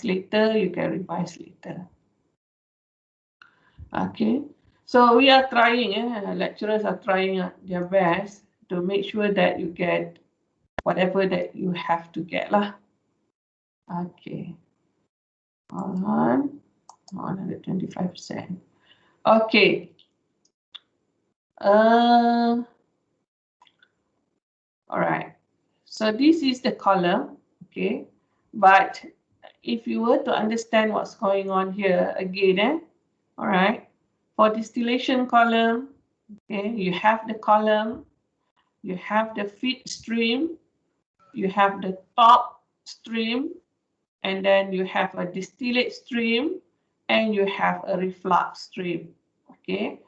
later, you can revise later. Okay, so we are trying, lecturers are trying their best to make sure that you get whatever that you have to get lah. Okay, hold on, 125%. Okay. All right. So this is the column, okay. But if you were to understand what's going on here again, all right. For distillation column, okay, you have the column, you have the feed stream, you have the top stream, and then you have a distillate stream, and you have a reflux stream, okay.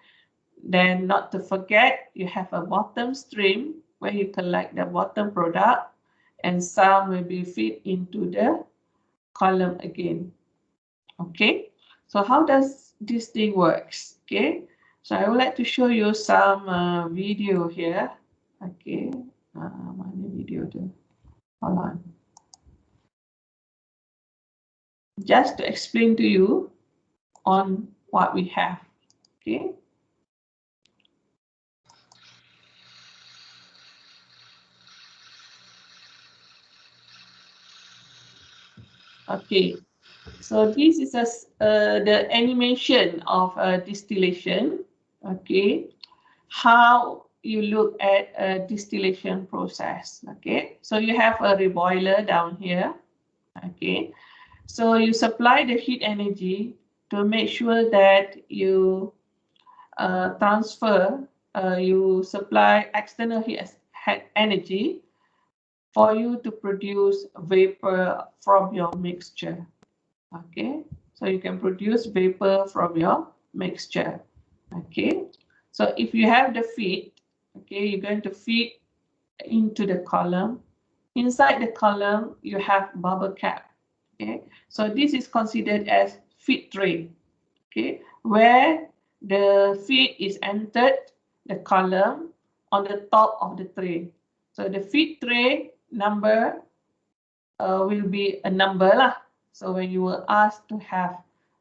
Then not to forget, you have a bottom stream where you collect the bottom product, and some will be fed into the column again. Okay, so how does this thing works? Okay, so I would like to show you some video here. Okay, mana video tu? Hold on. Just to explain to you on what we have. Okay. Okay, so this is the animation of distillation. Okay, how you look at a distillation process. Okay, so you have a reboiler down here. Okay, so you supply the heat energy to make sure that you you supply external heat energy for you to produce vapor from your mixture. Okay, so you can produce vapor from your mixture. Okay, so if you have the feed, okay, you're going to feed into the column. Inside the column, you have bubble cap. Okay, so this is considered as feed tray. Okay, where the feed is entered the column on the top of the tray. So the feed tray number will be a number lah. So when you were asked to have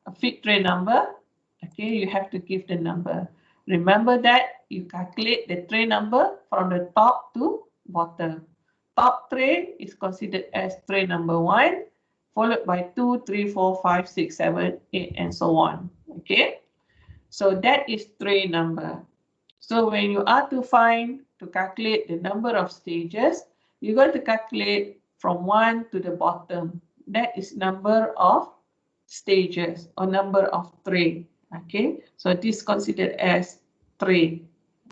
a feed tray number, okay, you have to give the number. Remember that you calculate the tray number from the top to bottom. Top tray is considered as tray number 1, followed by 2, 3, 4, 5, 6, 7, 8, and so on. Okay, so that is tray number. So when you are to calculate the number of stages, you're going to calculate from 1 to the bottom. That is number of stages or number of tray. Okay, so this is considered as tray.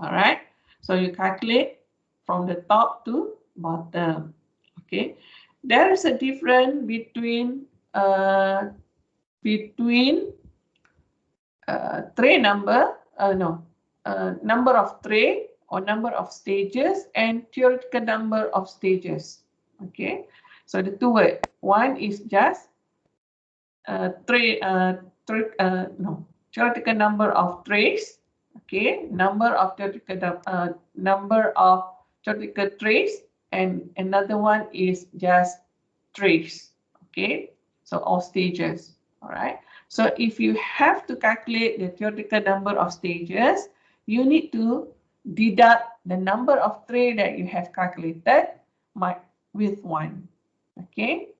All right, so you calculate from the top to bottom. Okay, there is a difference between tray number, number of tray or number of stages and theoretical number of stages. Okay, so the two words. One is just theoretical number of trays. Okay, number of theoretical trays, and another one is just trays. Okay, so all stages. All right. So if you have to calculate the theoretical number of stages, you need to deduct the number of tray that you have calculated with 1. Okay,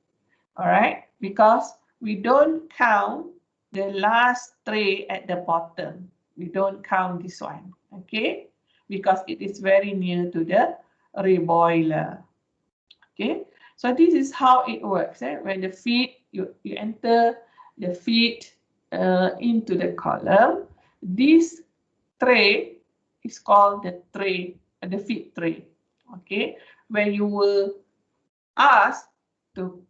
all right, because we don't count the last tray at the bottom. We don't count this one, okay, because it is very near to the reboiler. Okay, so this is how it works. When the feed, you enter the feed into the column, this tray is called the feed tray. Okay, when you will ask to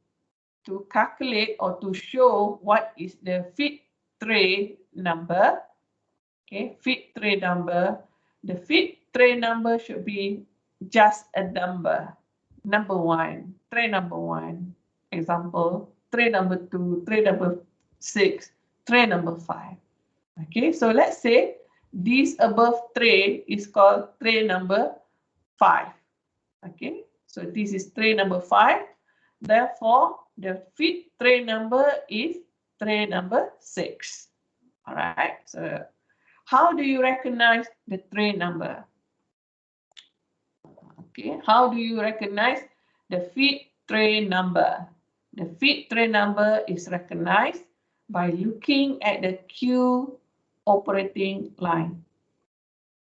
calculate or to show what is the feed tray number, okay, feed tray number, the feed tray number should be just a number. Number 1, tray number 1, example, tray number 2, tray number 6, tray number 5. Okay, so let's say this above tray is called tray number 5. Okay, so this is tray number 5. Therefore, the feed tray number is tray number 6. All right. So how do you recognize the tray number? Okay. How do you recognize the feed tray number? The feed tray number is recognized by looking at the Q operating line.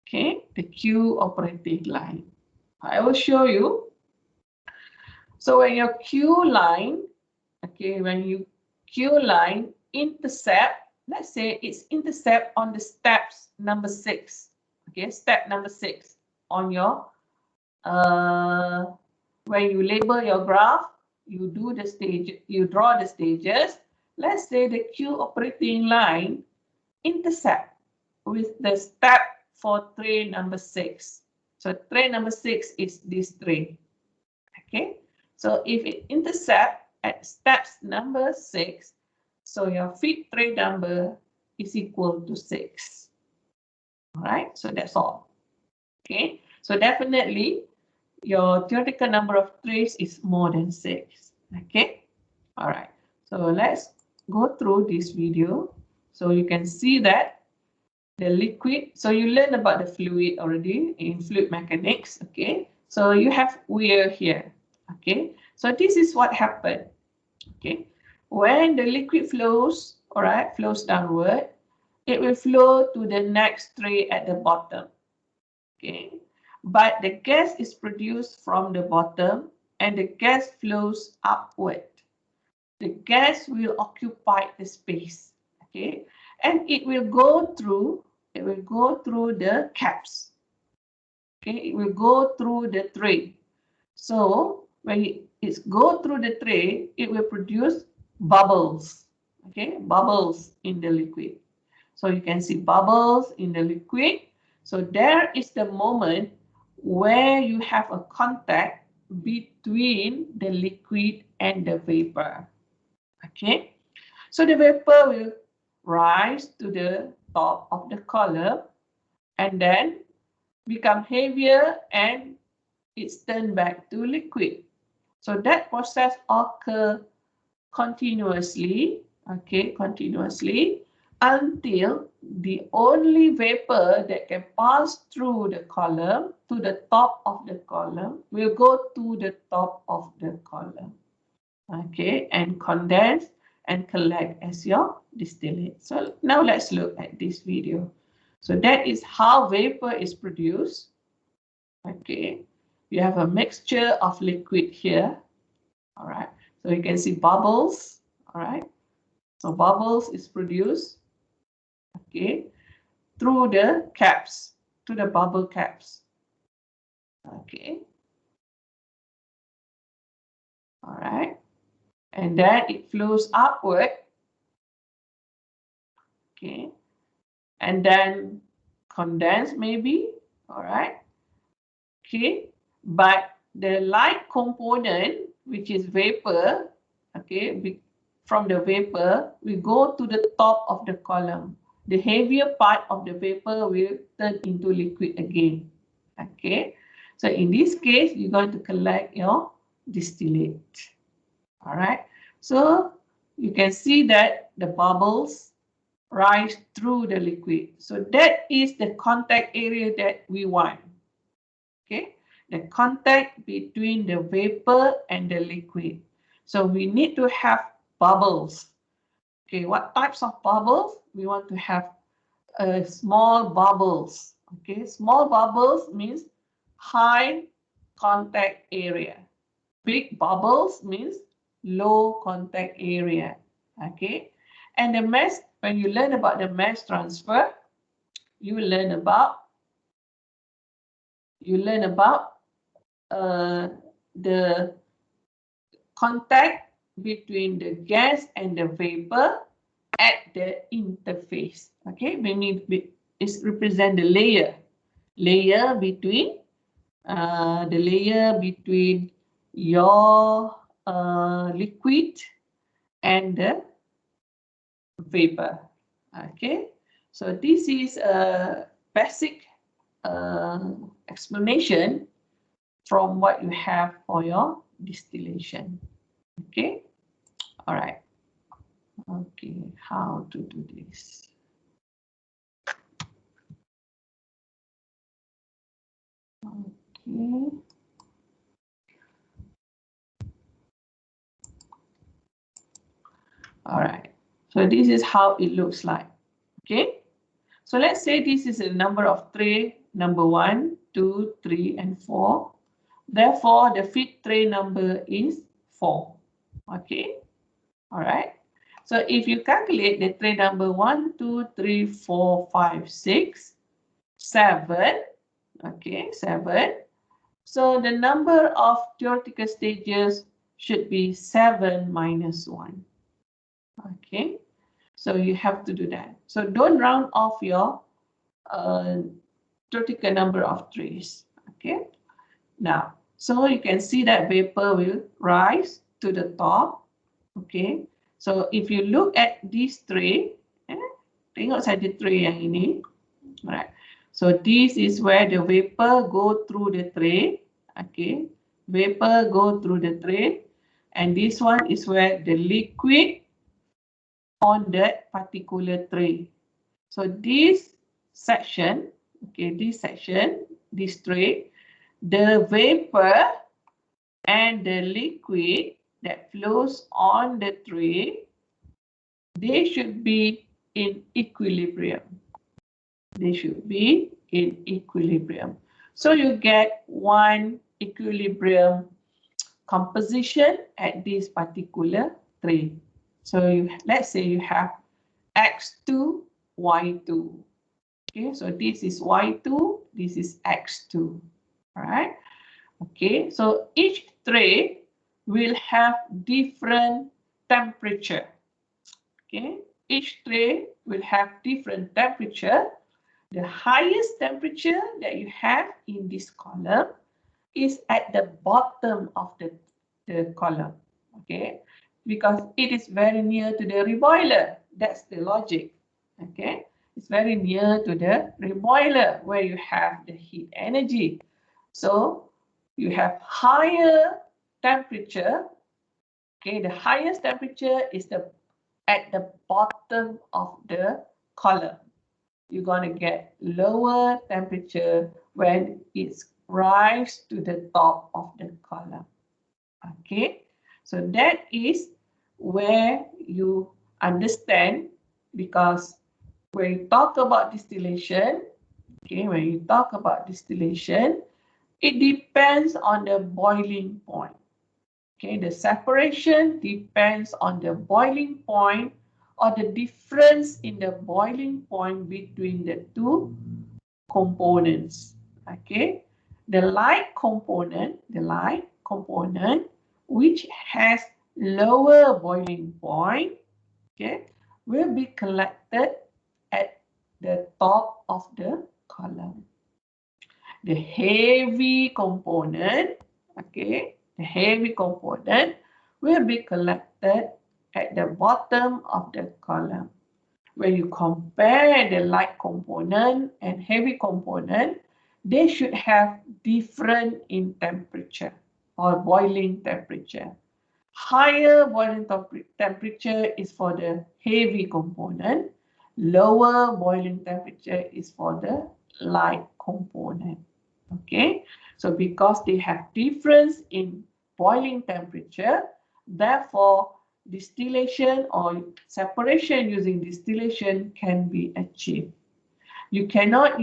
Okay, the Q operating line. I will show you. So when your Q line, okay, when you Q line intercept, let's say it's intercept on the steps number 6. Okay, step number 6 on your when you label your graph, you do the stage, you draw the stages. Let's say the Q operating line intercept with the step for tray number 6. So tray number 6 is this tray. Okay, so if it intercept at steps number 6, so your feed tray number is equal to 6. All right, so that's all. Okay, so definitely your theoretical number of trays is more than 6. Okay, all right, so let's go through this video so you can see that the liquid, so you learn about the fluid already in fluid mechanics. Okay, so you have weir here. Okay, so this is what happened. Okay, when the liquid flows, all right, flows downward, it will flow to the next tray at the bottom. Okay, but the gas is produced from the bottom and the gas flows upward. The gas will occupy the space. Okay, and it will go through the caps. Okay, it will go through the tray. So when it go through the tray, it will produce bubbles. Okay, bubbles in the liquid. So you can see bubbles in the liquid. So there is the moment where you have a contact between the liquid and the vapor. Okay, so the vapor will rise to the top of the column and then become heavier and it's turned back to liquid. So that process occurs continuously, okay, continuously until the only vapor that can pass through the column to the top of the column will go to the top of the column, okay, and condense and collect as your distillate. So now let's look at this video. So that is how vapor is produced. Okay, you have a mixture of liquid here. All right, so you can see bubbles. All right, so bubbles is produced, okay, through the caps, to the bubble caps. Okay, all right, and then it flows upward. Okay, and then condense maybe. All right, okay, but the light component, which is vapor, okay, from the vapor, we go to the top of the column. The heavier part of the vapor will turn into liquid again. Okay, so in this case, you're going to collect your distillate. All right, so you can see that the bubbles rise through the liquid. So that is the contact area that we want. Okay, the contact between the vapor and the liquid. So we need to have bubbles. Okay, what types of bubbles? We want to have small bubbles. Okay, small bubbles means high contact area. Big bubbles means low contact area. Okay, and the mass, when you learn about the mass transfer, you learn about the contact between the gas and the vapor at the interface. Okay, we need it represent the layer between your liquid and the vapor. Okay, so this is a basic explanation from what you have for your distillation. Okay, All right. Okay, how to do this? Okay. All right. So this is how it looks like. Okay. So let's say this is a number of tray number 1, 2, 3, and 4. Therefore, the fit tray number is 4. Okay. All right. So if you calculate the tray number 1, 2, 3, 4, 5, 6, 7. Okay, 7. So the number of theoretical stages should be 7 minus 1. Okay, so you have to do that. So don't round off your theoretical number of trays. Okay, now, so you can see that vapor will rise to the top. Okay, so if you look at this tray, tengok saja tray yang ini. Alright, so this is where the vapor go through the tray. Okay, vapor go through the tray, and this one is where the liquid on that particular tray. So this section, okay, this tray, the vapor and the liquid that flows on the tray, they should be in equilibrium. They should be in equilibrium. So you get one equilibrium composition at this particular tray. So let's say you have X2, Y2. Okay, so this is Y2, this is X2. All right. Okay, so each tray will have different temperature. Okay, each tray will have different temperature. The highest temperature that you have in this column is at the bottom of the column, okay? Because it is very near to the reboiler. That's the logic, okay? It's very near to the reboiler where you have the heat energy. So you have higher temperature, okay? The highest temperature is at the bottom of the column. You're going to get lower temperature when it's rise to the top of the column. Okay, so that is where you understand, because when you talk about distillation, okay, when you talk about distillation, it depends on the boiling point. Okay, the separation depends on the boiling point or the difference in the boiling point between the two components. Okay, the light component, which has lower boiling point, okay, will be collected at the top of the column. The heavy component, okay, the heavy component will be collected at the bottom of the column. When you compare the light component and heavy component, they should have different in temperature or boiling temperature. Higher boiling temperature is for the heavy component. Lower boiling temperature is for the light component. Okay, so because they have difference in boiling temperature, therefore distillation or separation using distillation can be achieved. You cannot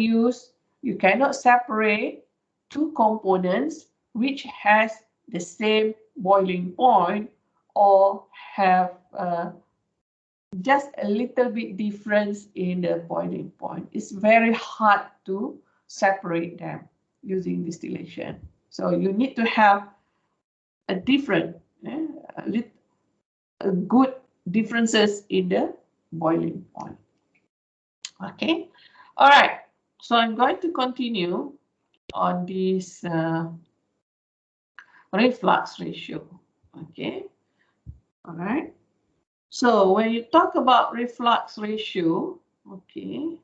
separate two components which has the same boiling point or have just a little bit difference in the boiling point. It's very hard to separate them using distillation. So you need to have a different, good differences in the boiling point. Okay, all right. So I'm going to continue on this reflux ratio. Okay, all right. So when you talk about reflux ratio, okay,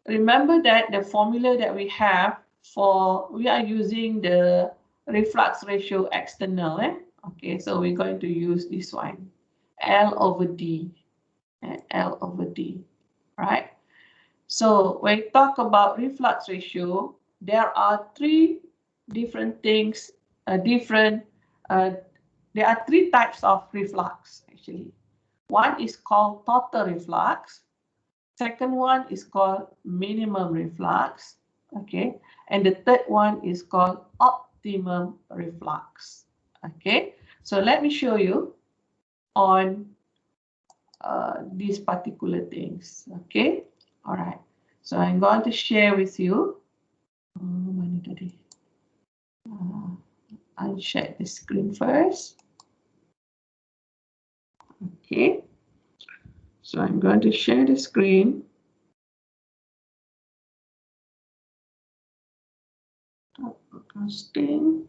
remember that the formula that we have we are using the reflux ratio external. Okay, so we're going to use this one, L over D, L over D, right? So when we talk about reflux ratio, there are three different things, there are three types of reflux actually. One is called total reflux. Second one is called minimum reflux. Okay, and the third one is called optimum reflux. Okay, so let me show you on these particular things. Okay, all right. So I'm going to share with you. Mana tadi? I'll share the screen first. Okay. So I'm going to share the screen. Stop broadcasting.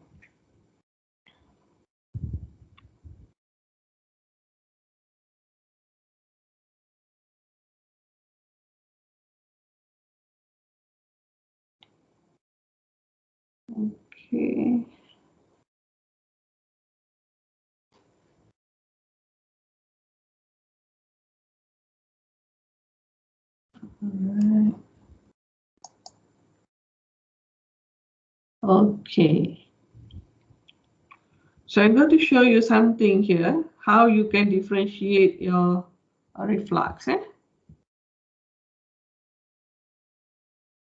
Okay. Alright. Okay. So I'm going to show you something here, how you can differentiate your reflux.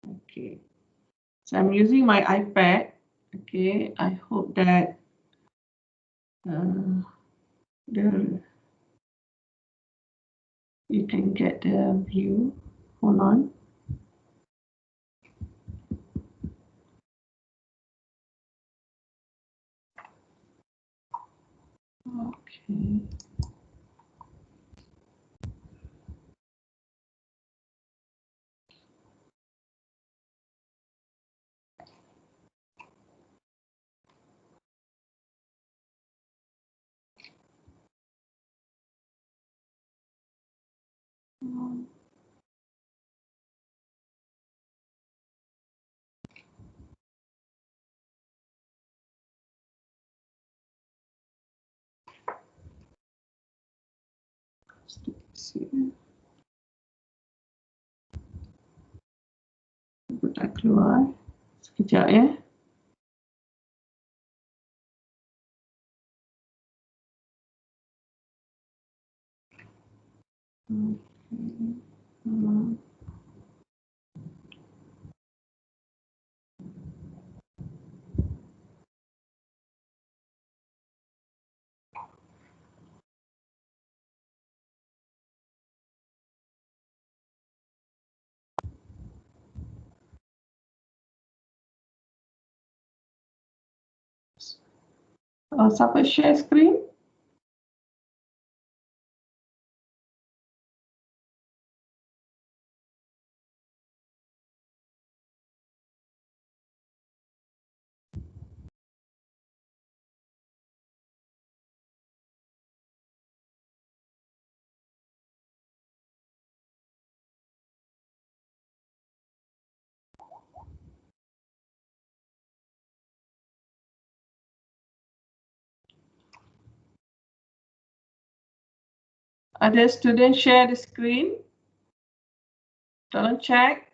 Okay. So I'm using my iPad. Okay. I hope that you can get the view. Hold on. Okay. Kita keluar sekejap ya. Siapa share screen? Ada student share the screen? Tolong check.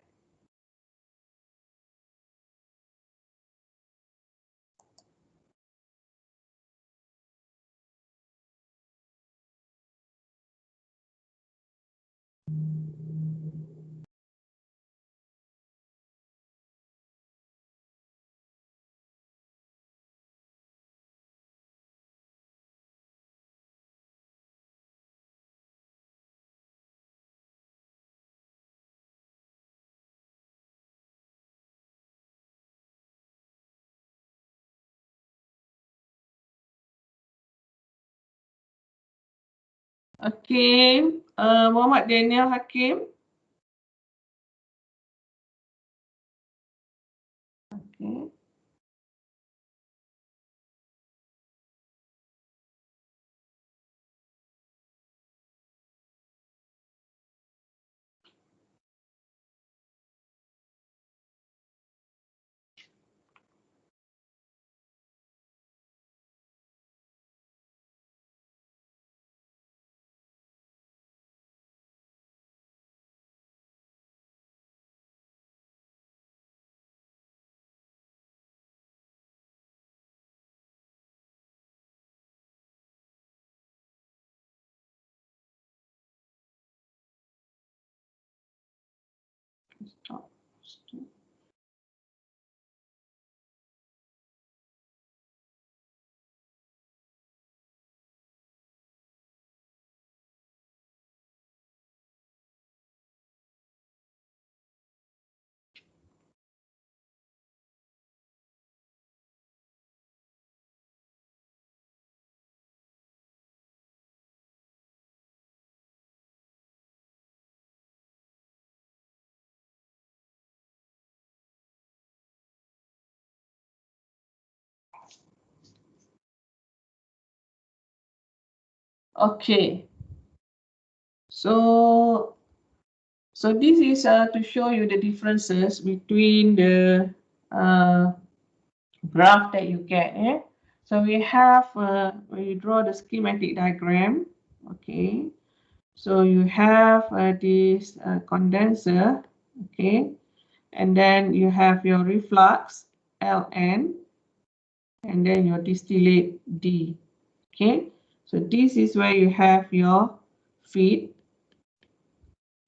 Okay, Muhammad Daniel Hakim. Okay. Okay, so this is to show you the differences between the graph that you get. So we have when you draw the schematic diagram. Okay, so you have this condenser. Okay, and then you have your reflux Ln, and then your distillate D. Okay, so this is where you have your feed,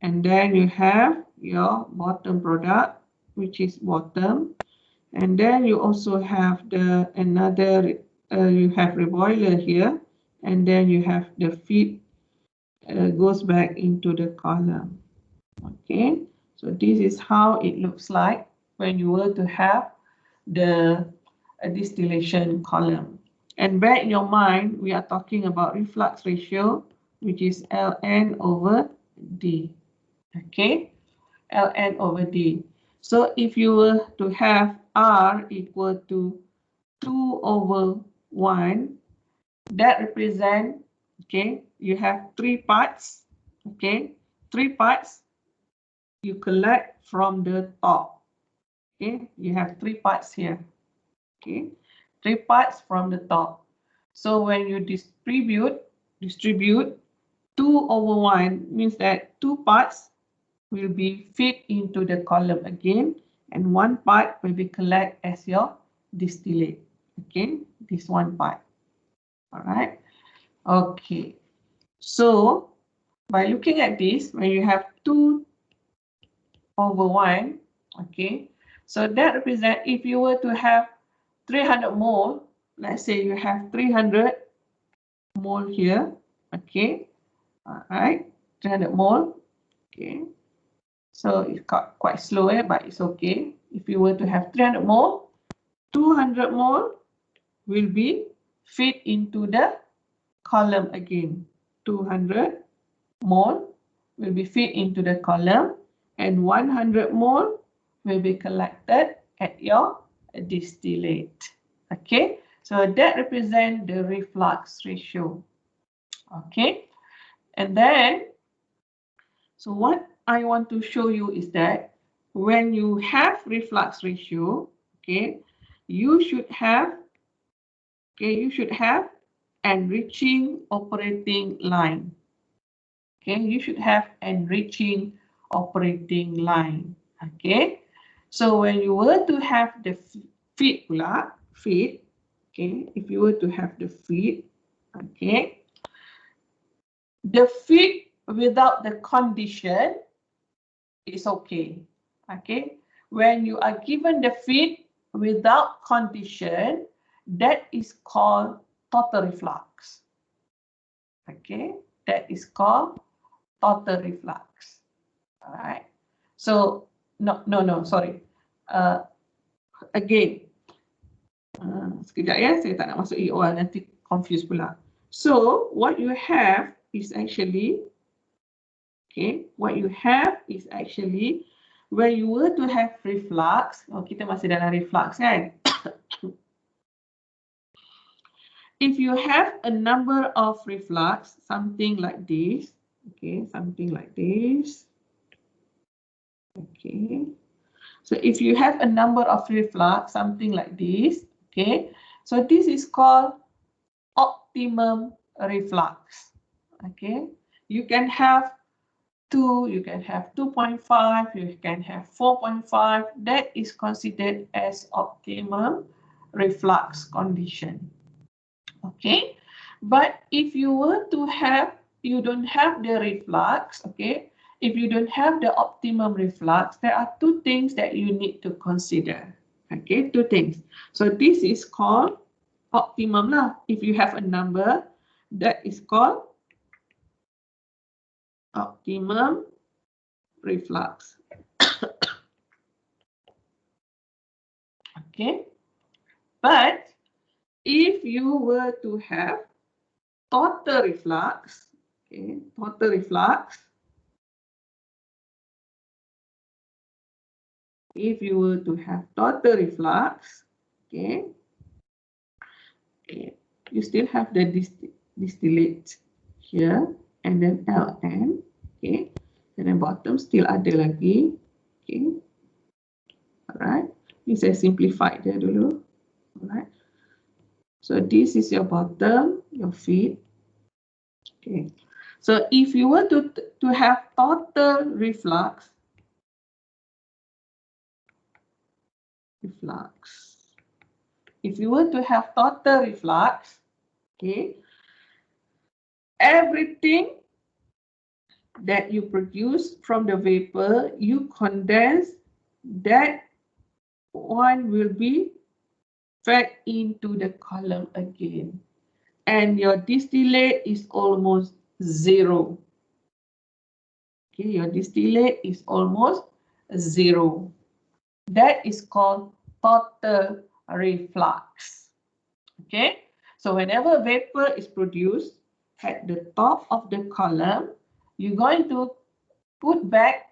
and then you have your bottom product, which is bottom, and then you also have the another you have reboiler here, and then you have the feed goes back into the column. Okay, so this is how it looks like when you were to have the distillation column. And bear in your mind, we are talking about reflux ratio, which is Ln over D. Okay, Ln over D. So if you were to have R equal to 2 over 1, that represent, okay, you have 3 parts, okay, 3 parts you collect from the top. Okay, you have 3 parts here. Okay, 3 parts from the top. So when you distribute 2 over 1 means that 2 parts will be fed into the column again, and 1 part will be collected as your distillate. Okay, this 1 part. All right. Okay. So by looking at this, when you have 2 over 1, okay, so that represents if you were to have 300 mole, let's say you have 300 mole here, okay, all right, 300 mole, okay, so it's quite slow, but it's okay. If you were to have 300 mole, 200 mole will be fed into the column again. 200 mole will be fed into the column, and 100 mole will be collected at your distillate. Okay, so that represents the reflux ratio. Okay, and then, so what I want to show you is that when you have reflux ratio, okay, you should have, enriching operating line. Okay, you should have enriching operating line. Okay, so when you were to have the feed pula, feed, okay, if you were to have the feed, okay, the feed without the condition is okay. Okay, when you are given the feed without condition, that is called total reflux. Okay, that is called total reflux. All right. So no, sorry. Again, sekejap ya, saya tak nak masuk EOR, nanti confuse pula. So what you have is actually, okay, what you have is actually when you were to have reflux, kita masih dalam reflux kan? If you have a number of reflux, something like this, okay, something like this, okay. So if you have a number of reflux, something like this, okay, so this is called optimum reflux. Okay, you can have 2, you can have 2.5, you can have 4.5. That is considered as optimum reflux condition. Okay, but if you were to have, you don't have the reflux, okay, if you don't have the optimum reflux, there are two things that you need to consider. Okay, two things. So this is called optimum lah. If you have a number, that is called optimum reflux. Okay, but if you were to have total reflux, okay, total reflux, if you were to have total reflux, okay, you still have the distillate here, and then Ln, okay, and then bottom still ada lagi, okay, alright. Ini saya simplify dia dulu, alright. So this is your bottom, your feed, okay. So if you were to have total reflux, if you were to have total reflux, okay, everything that you produce from the vapor, you condense, that one will be fed into the column again. And your distillate is almost zero. Okay, your distillate is almost zero. That is called total reflux. Okay, so whenever vapor is produced at the top of the column, you're going to put back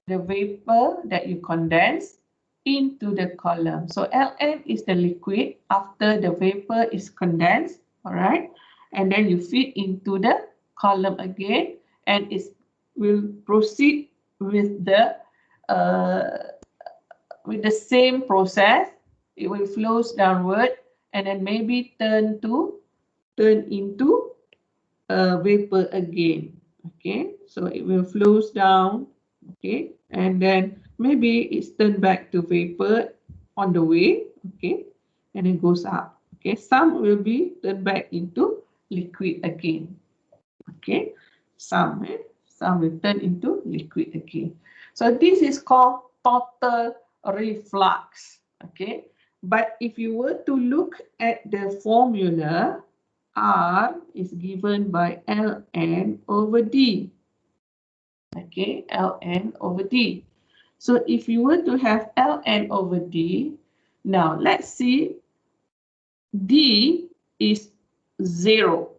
the vapor that you condense into the column. So Ln is the liquid after the vapor is condensed, all right? And then you feed into the column again, and it will proceed with the same process. It will flows downward and then maybe turn into vapor again. Okay, so it will flows down, okay, and then maybe it's turned back to vapor on the way, okay, and it goes up. Okay, some will be turned back into liquid again. Okay, some will turn into liquid again. So this is called total reflux. Okay, but if you were to look at the formula, R is given by Ln over D. Okay, Ln over D. So if you were to have Ln over D, now let's see, D is 0.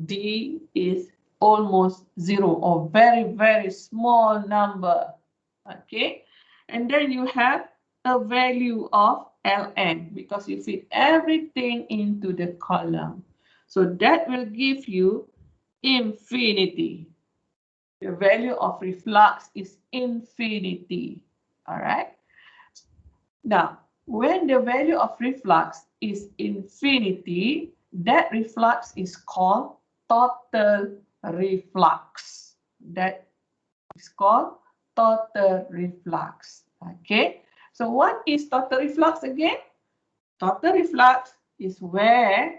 D is almost 0 or very, very small number. Okay, and then you have a value of Ln because you feed everything into the column. So that will give you infinity. The value of reflux is infinity. All right. Now, when the value of reflux is infinity, that reflux is called total reflux. That is called total reflux. Okay. So what is total reflux again? Total reflux is where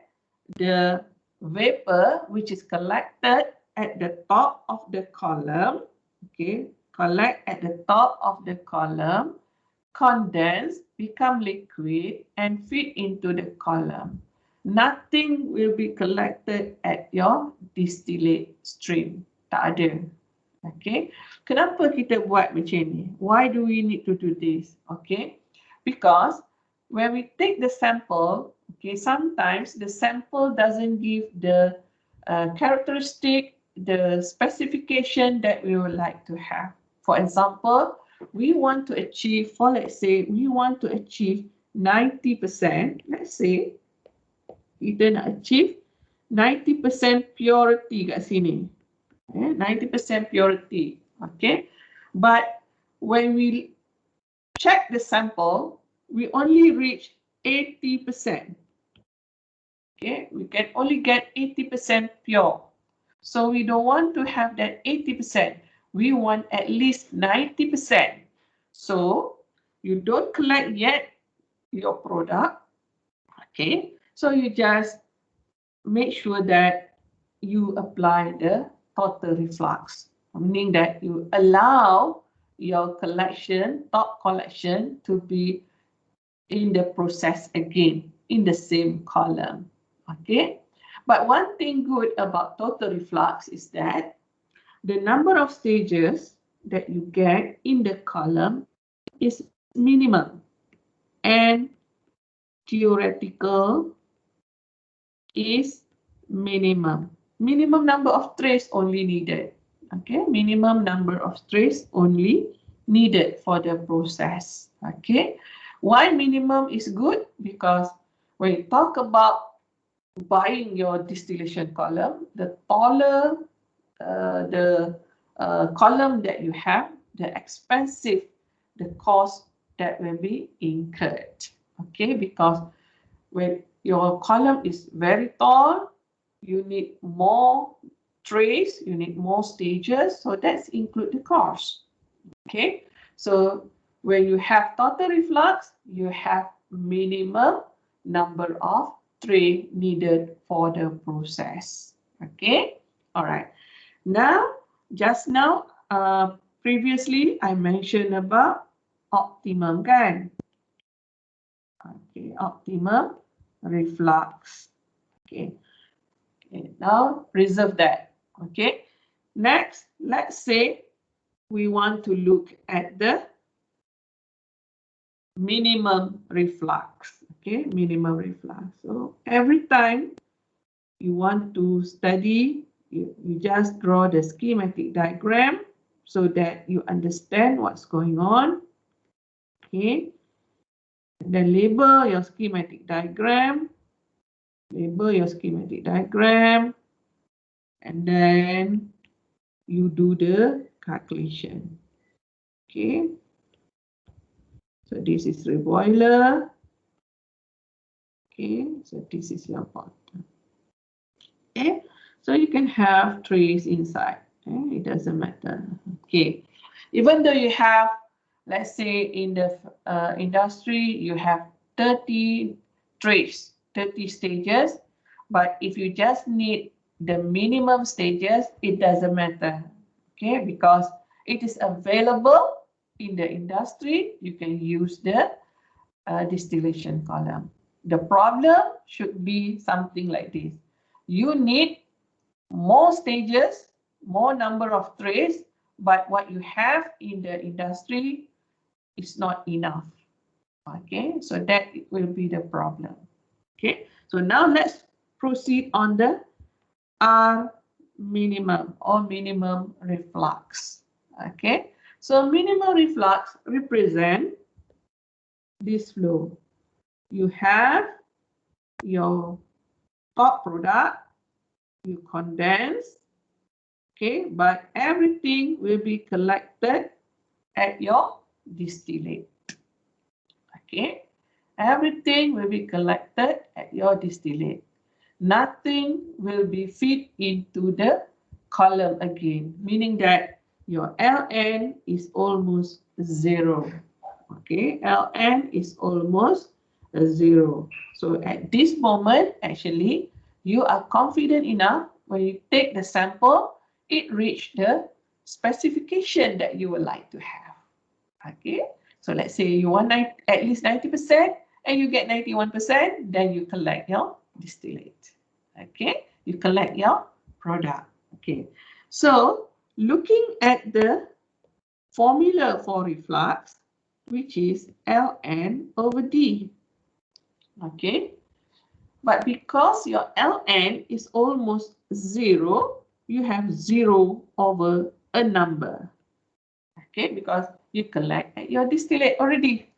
the vapor which is collected at the top of the column, okay, collect at the top of the column, condense, become liquid, and feed into the column. Nothing will be collected at your distillate stream. Tak ada. Okay. Kenapa kita buat macam ni? Why do we need to do this? Okay. Because when we take the sample, okay, sometimes the sample doesn't give the characteristic, the specification that we would like to have. For example, we want to achieve, for let's say, we want to achieve 90%. Let's say, kita nak achieve 90% purity kat sini. 90% purity. Okay. But when we check the sample, we only reach 80%. Okay, we can only get 80% pure. So we don't want to have that 80%. We want at least 90%. So you don't collect yet your product. Okay, so you just make sure that you apply the total reflux. meaning that you allow your collection, top collection, to be in the process again in the same column. Okay, but one thing good about total reflux is that the number of stages that you get in the column is minimum, and theoretical is minimum. Minimum number of trays only needed. Okay, minimum number of trays only needed for the process. Okay, why minimum is good? Because when you talk about buying your distillation column, the taller the column that you have, the expensive the cost that will be incurred. Okay, because when your column is very tall, you need more trays, you need more stages, so that's include the cost. Okay, so when you have total reflux, you have minimum number of tray needed for the process. Okay, all right. Now, just now, previously I mentioned about optimum kan? Okay, optimum reflux. Okay. Okay, now reserve that. Okay. Next, let's say we want to look at the minimum reflux. Okay, minimum reflux. So every time you want to study, you just draw the schematic diagram so that you understand what's going on. Okay. And then label your schematic diagram. Label your schematic diagram. And then you do the calculation. Okay. So this is the boiler. Okay. So this is your pot. Okay. So you can have trays inside. Okay. It doesn't matter. Okay. Even though you have, let's say in the industry, you have 30 trays, 30 stages, but if you just need the minimum stages, it doesn't matter, okay, because it is available in the industry. You can use the distillation column. The problem should be something like this. You need more stages, more number of trays, but what you have in the industry is not enough. Okay, so that will be the problem. Okay, so now let's proceed on the R minimum or minimum reflux. Okay, so minimum reflux represent this flow. You have your top product, you condense, okay, but everything will be collected at your distillate. Okay, everything will be collected at your distillate. Nothing will be fed into the column again, meaning that your Ln is almost zero. Okay, Ln is almost zero. So at this moment, actually, you are confident enough when you take the sample, it reached the specification that you would like to have. Okay, so let's say you want at least 90% and you get 91%, then you collect your distillate. Okay, you collect your product. Okay, so looking at the formula for reflux, which is Ln over D. Okay, but because your Ln is almost zero, you have 0 over a number. Okay, because you collect at your distillate already.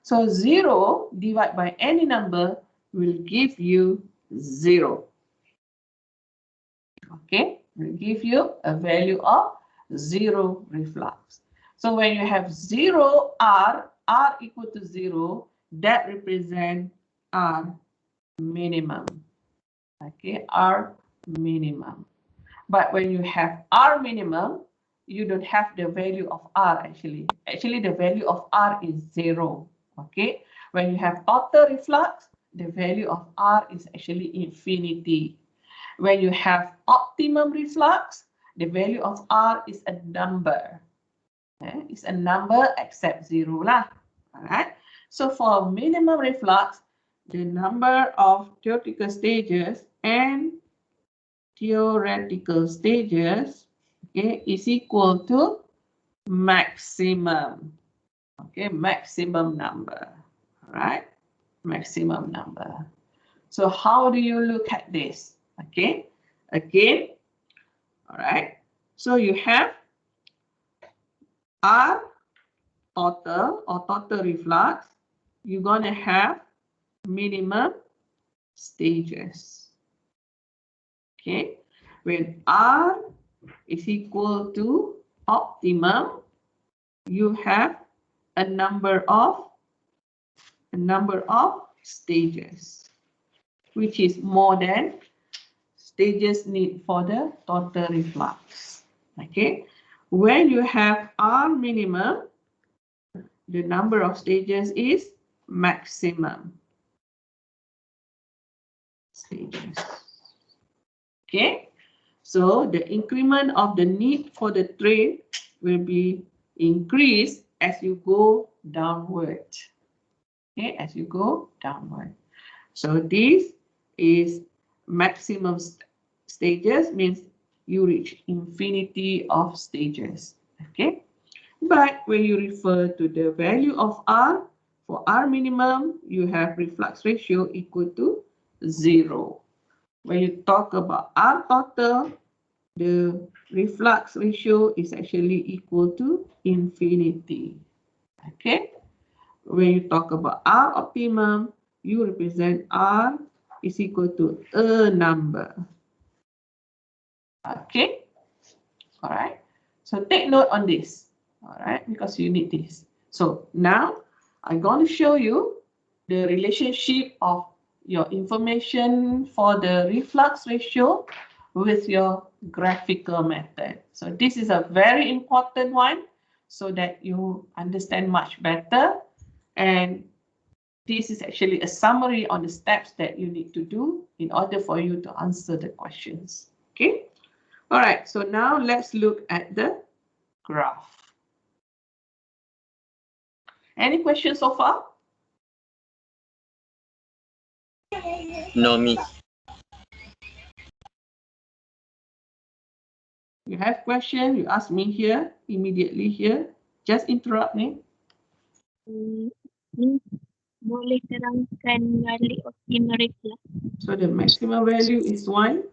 So 0 divided by any number will give you 0. Okay, will give you a value of 0 reflux. So when you have 0 R equal to 0, that represents R minimum. Okay, R minimum. But when you have R minimum, you don't have the value of R actually. Actually, the value of R is 0. Okay, when you have total reflux, the value of R is actually infinity. When you have optimum reflux, The value of R is a number. It's a number except 0 lah. Alright. So for minimum reflux, the number of theoretical stages and theoretical stages, okay, is equal to maximum. Okay, maximum number. Alright, maximum number. So how do you look at this? Okay, again, alright. So you have R total or total reflux. You're gonna have minimum stages. Okay, when R is equal to optimum, you have a number of stages, which is more than stages need for the total reflux. Okay, when you have R minimum, the number of stages is maximum stages. Okay, so the increment of the need for the train will be increased as you go downward. Okay, as you go downward. So this is maximum stages, means you reach infinity of stages. Okay, but when you refer to the value of R, for R minimum, you have reflux ratio equal to 0. When you talk about R total, the reflux ratio is actually equal to infinity. Okay, when you talk about R optimum, you represent R is equal to a number. Okay, all right. So take note on this, all right, because you need this. So now I'm going to show you the relationship of your information for the reflux ratio with your graphical method. So this is a very important one so that you understand much better. And this is actually a summary on the steps that you need to do in order for you to answer the questions. Okay. All right. So now let's look at the graph. Any questions so far? No, miss. You have question, you ask me here, immediately here. Just interrupt me. Boleh terangkan balik optimum reflux. So the maximum value is 1.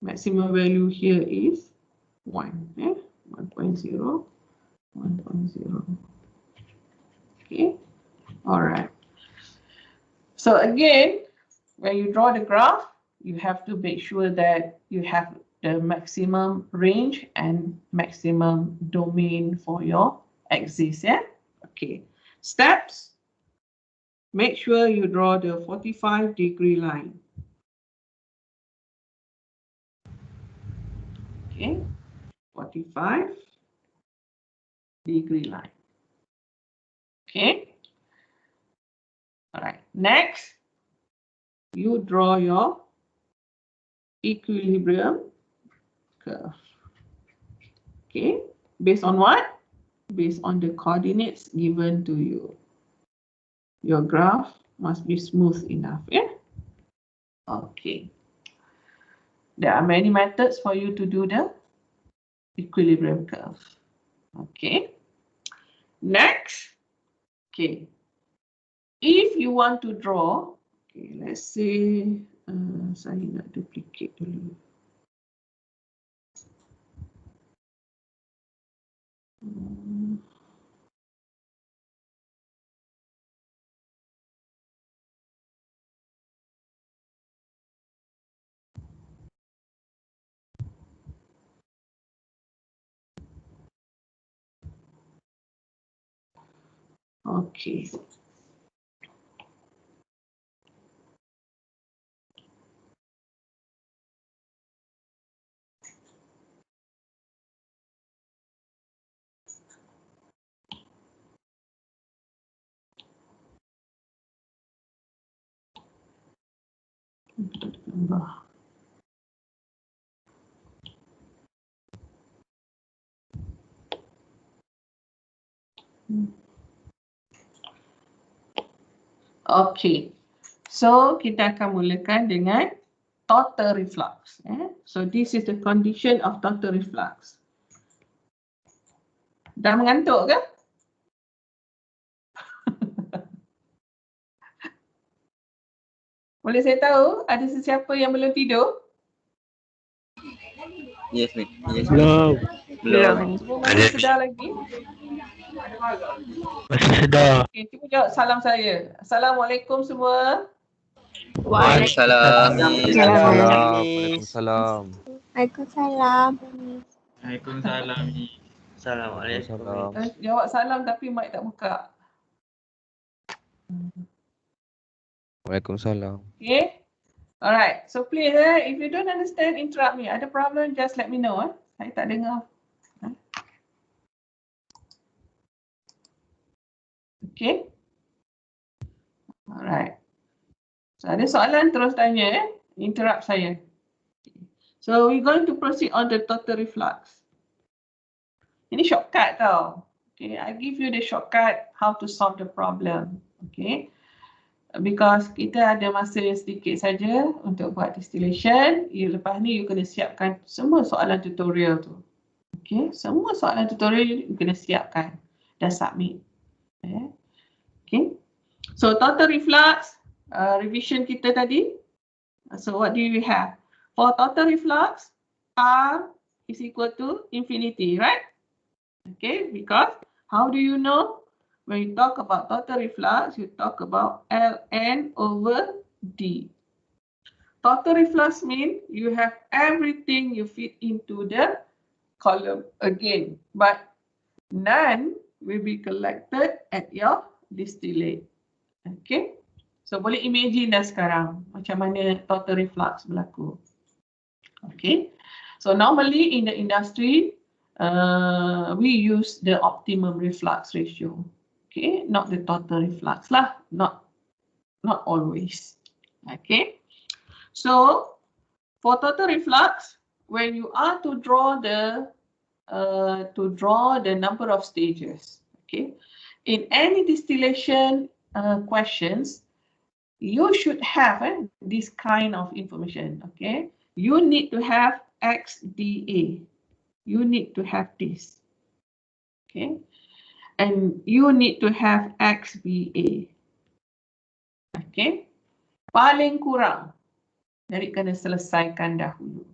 Maximum value here is 1. 1.0. 1.0. Okay. All right. So again, when you draw the graph, you have to make sure that you have the maximum range and maximum domain for your axis. Yeah. Okay. Steps. Make sure you draw the 45-degree line. Okay. 45-degree line. Okay. All right. Next, you draw your equilibrium curve. Okay. Based on what? Based on the coordinates given to you. Your graph must be smooth enough. Yeah. Okay. There are many methods for you to do the equilibrium curve. Okay. Next. Okay. If you want to draw, okay, let's say saya nak duplicate dulu. Okay. Okay. So kita akan mulakan dengan total reflux. So this is the condition of total reflux. Dah mengantuk ke? Boleh saya tahu ada sesiapa yang belum tidur? Yes, ma'am. Yes, Belum. Belum. Semua masih sedar lagi? Masih sedar. Okay, cuba jawab salam saya. Assalamualaikum semua. Waalaikumsalam, Miss. Waalaikumsalam. Waalaikumsalam. Waalaikumsalam, Miss. Assalamualaikum. Waalaikumsalam. Jawab salam tapi mic tak buka. Waalaikumsalam. Okay. Alright. So please, if you don't understand, interrupt me. Ada problem, just let me know. Saya tak dengar. Okay. Alright. So ada soalan terus tanya, interrupt saya. So we're going to proceed on the total reflux. Ini shortcut tau. Okay, I give you the shortcut how to solve the problem. Okay. Because kita ada masa yang sedikit saja untuk buat distillation. Lepas ni you kena siapkan semua soalan tutorial tu. Okay, semua soalan tutorial you kena siapkan dan submit. Okay. So total reflux, revision kita tadi. So what do we have? For total reflux, R is equal to infinity, right? Okay, because how do you know? When you talk about total reflux, you talk about Ln over D. Total reflux means you have everything you fit into the column again, but none will be collected at your distillate. Okay, so boleh imagine dah sekarang macam mana total reflux berlaku. Okay, so normally in the industry, we use the optimum reflux ratio. Okay, not the total reflux lah, not always. Okay, so for total reflux, when you are to draw the number of stages, okay, in any distillation questions, you should have this kind of information. Okay, you need to have XDA. You need to have this. Okay. And you need to have XBA. Okay. Paling kurang. Jadi kena selesaikan dahulu.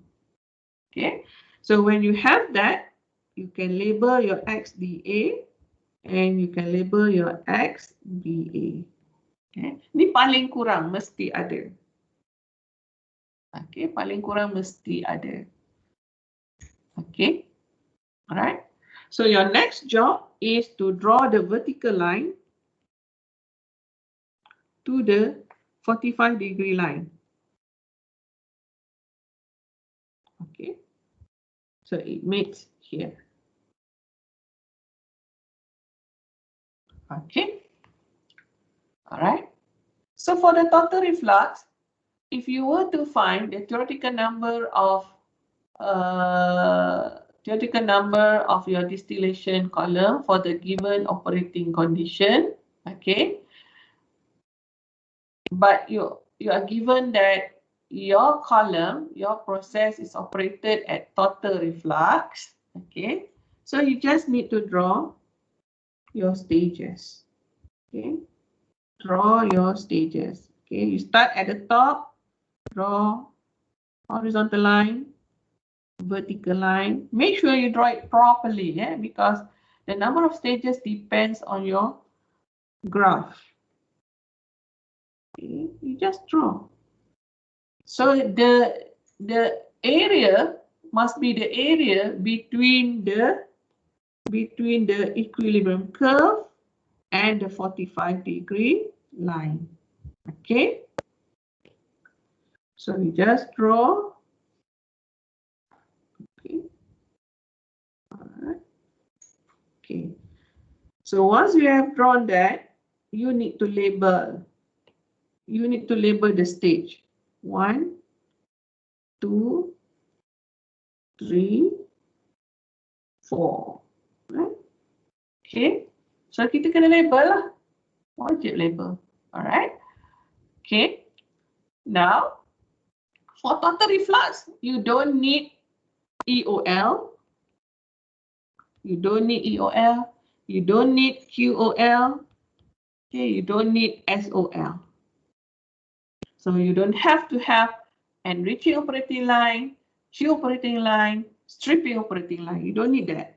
Okay. So when you have that, you can label your XDA and you can label your XBA. Okay. Ini paling kurang mesti ada. Okay. Paling kurang mesti ada. Okay. Alright. So your next job is to draw the vertical line to the 45-degree line. Okay. So it meets here. Okay. Alright. So for the total reflux, if you were to find the theoretical number of your distillation column for the given operating condition, okay, but you are given that your column, your process is operated at total reflux, okay, so you just need to draw your stages. Okay, draw your stages. Okay, you start at the top, draw horizontal line, vertical line. Make sure you draw it properly, because the number of stages depends on your graph. Okay, you just draw. So the area must be the area between the equilibrium curve and the 45-degree line. Okay. So you just draw. Okay. All right. Okay. So once you have drawn that, you need to label. You need to label the stage. 1, 2, 3, 4. Right? Okay. So kita kena label lah. Wajib label. Alright. Okay. Now, for total reflux, you don't need EOL. You don't need EOL. You don't need QOL. Okay, you don't need SOL. So you don't have to have enriching operating line, Q operating line, stripping operating line. You don't need that.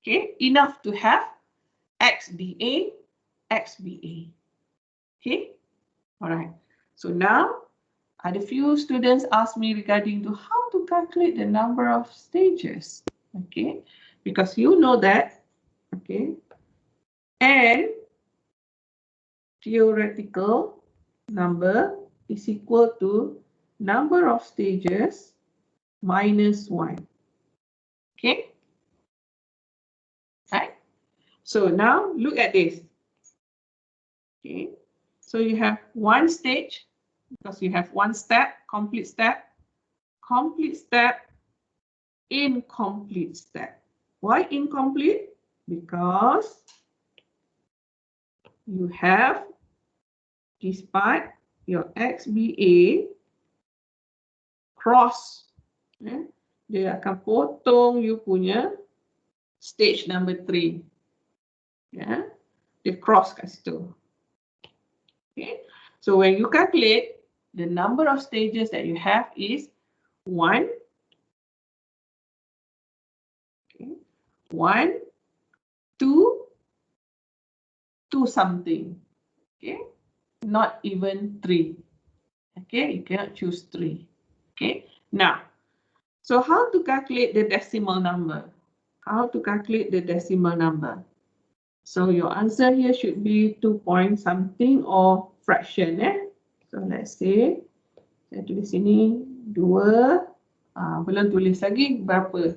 Okay, enough to have XDA, XBA. Okay, all right. So now, a few students ask me regarding to how to calculate the number of stages. Okay, because you know that. Okay, and theoretical number is equal to number of stages minus 1. Okay? Right? So now look at this. Okay? So you have one stage because you have one step, complete step, incomplete step. Why incomplete? Because you have, despite your XBA cross, dia akan potong you punya stage number 3. Yeah, dia cross kat situ. Okay, so when you calculate, the number of stages that you have is 1, okay, 1, 2, 2 something. Okay, not even 3. Okay, you cannot choose 3. Okay, now, so how to calculate the decimal number? How to calculate the decimal number? So your answer here should be 2 point something or fraction. So let's say, saya tulis sini 2, belum tulis lagi berapa,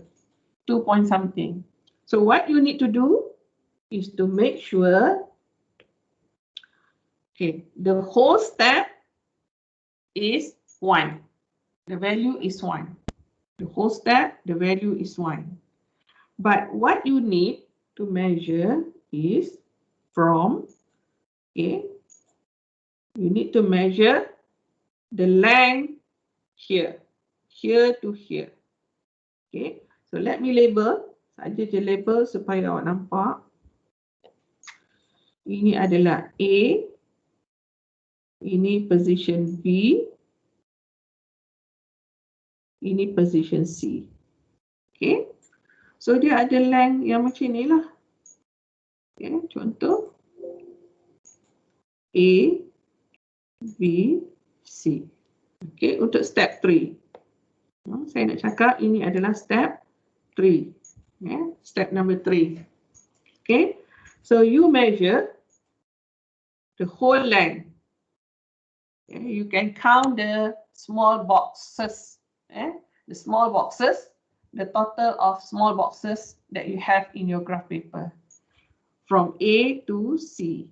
2 point something. So what you need to do is to make sure, okay, the whole step is 1. The value is 1. The whole step, the value is 1. But what you need to measure is from, okay, you need to measure the length here to here. Okay, so let me label, saja je label supaya awak nampak. Ini adalah A, ini position B, ini position C. Okay, so dia ada length yang macam ni lah. Okay, contoh A, B, C. Okay, untuk step 3. Saya nak cakap ini adalah step 3. Step number 3. Okay, so you measure the whole length. Okay, you can count the small boxes. The small boxes, the total of small boxes that you have in your graph paper from A to C.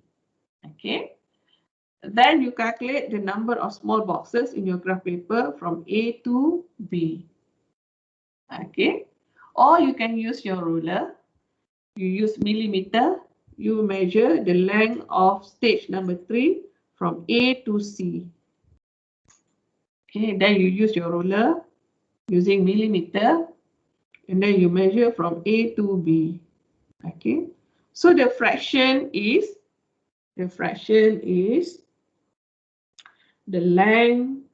Okay, then you calculate the number of small boxes in your graph paper from A to B. Okay, or you can use your ruler. You use millimeter. You measure the length of stage number 3 from A to C. Okay, then you use your ruler using millimeter, and then you measure from A to B. Okay, so the fraction is the length.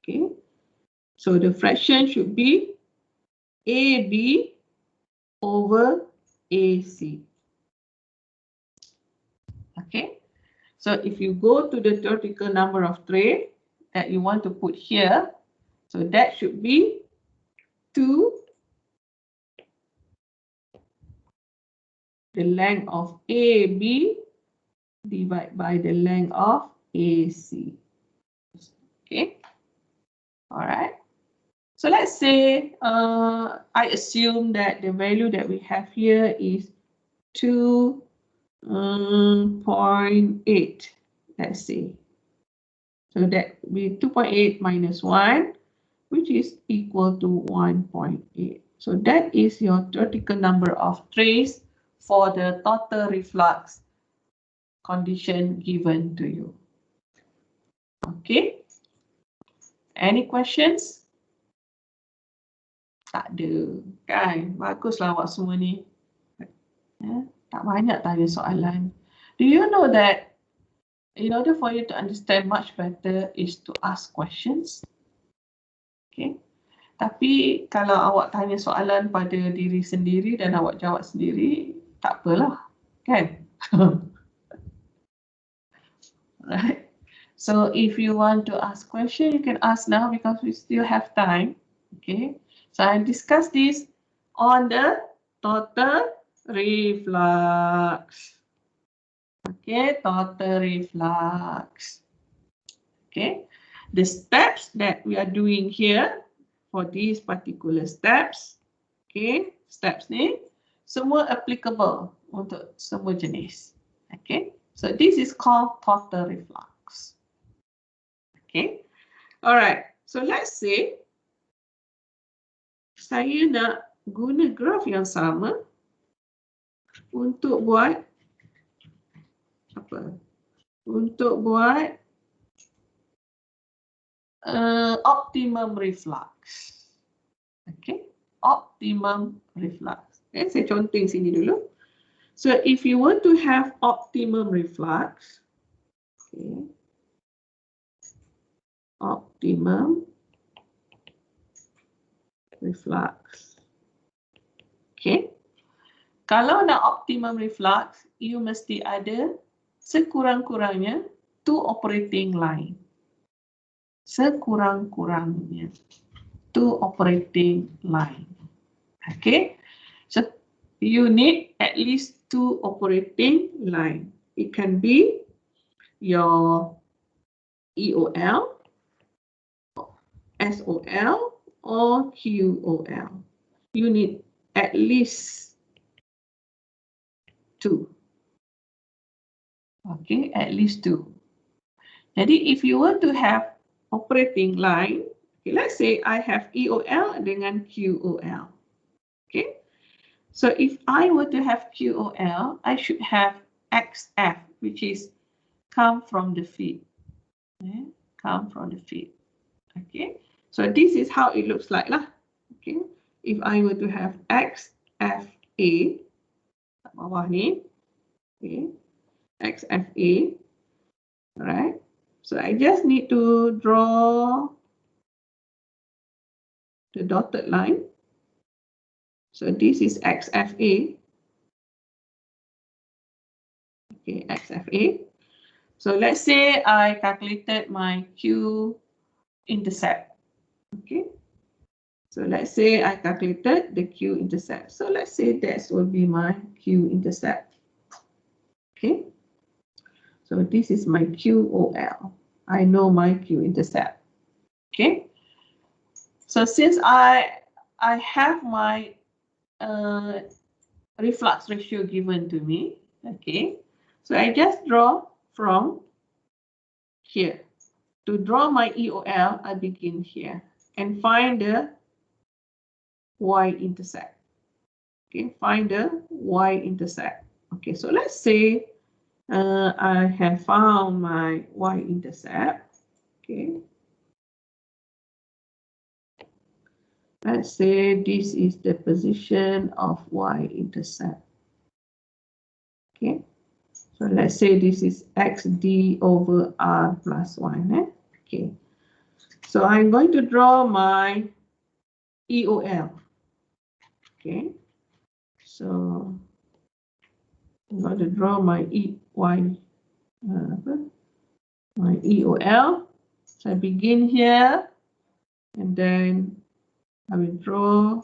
Okay, so the fraction should be AB over AC. Okay, so if you go to the theoretical number of thread that you want to put here, so that should be 2, the length of AB divided by the length of AC. Okay, all right. So let's say I assume that the value that we have here is 2.8. Let's see. So that will be 2.8 minus 1, which is equal to 1.8. So that is your theoretical number of trays for the total reflux condition given to you. Okay. Any questions? Tak ada, kan? Baguslah awak semua ni. Tak banyak tanya soalan. Do you know that in order for you to understand much better is to ask questions? Okay. Tapi kalau awak tanya soalan pada diri sendiri dan awak jawab sendiri, tak apalah, kan? Right. So if you want to ask question, you can ask now because we still have time. Okay. So I discuss this on the total reflux. Okay, total reflux. Okay, the steps that we are doing here for these particular steps, okay, steps ni semua applicable untuk semua jenis. Okay, so this is called total reflux. Okay, alright. So let's say saya nak guna graf yang sama untuk buat apa? Untuk buat optimum reflux. Okay, optimum reflux. Okay, saya contoh sini dulu. So if you want to have optimum reflux, okay, optimum reflux. Okay, kalau nak optimum reflux, you mesti ada sekurang-kurangnya 2 operating line. Sekurang-kurangnya 2 operating line. Okay, so you need at least 2 operating line. It can be your EOL, SOL, or QOL. You need at least 2. Okay, at least 2. Jadi if you want to have operating line, okay, let's say I have EOL dengan QOL. Okay, so if I were to have QOL, I should have XF, which is come from the feed. Okay, come from the feed. Okay, so this is how it looks like lah. Okay, if I were to have XFA, bawah ni, okay, XFA, right? So I just need to draw the dotted line. So this is XFA. Okay, XFA. So let's say I calculated my Q intercept. Okay. So let's say I calculated the Q intercept. So let's say that will be my Q intercept. Okay. So this is my QOL. I know my Q intercept. Okay. So since I have my reflux ratio given to me, okay, so I just draw from here. To draw my EOL, I begin here and find the y-intercept. Okay, find the y-intercept. Okay, so let's say I have found my y-intercept. Okay. Let's say this is the position of y-intercept. Okay, so let's say this is xd over r plus 1. Okay, so I'm going to draw my EOL. Okay, so I'm going to draw my my EOL. So I begin here, and then I will draw.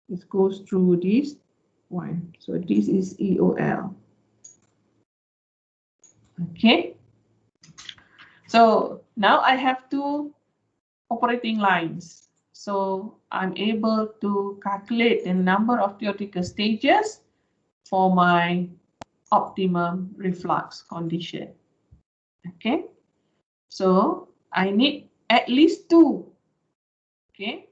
It goes through this one. So this is EOL. Okay. So now I have 2 operating lines. So I'm able to calculate the number of theoretical stages for my optimum reflux condition. Okay. So I need at least 2. Okay.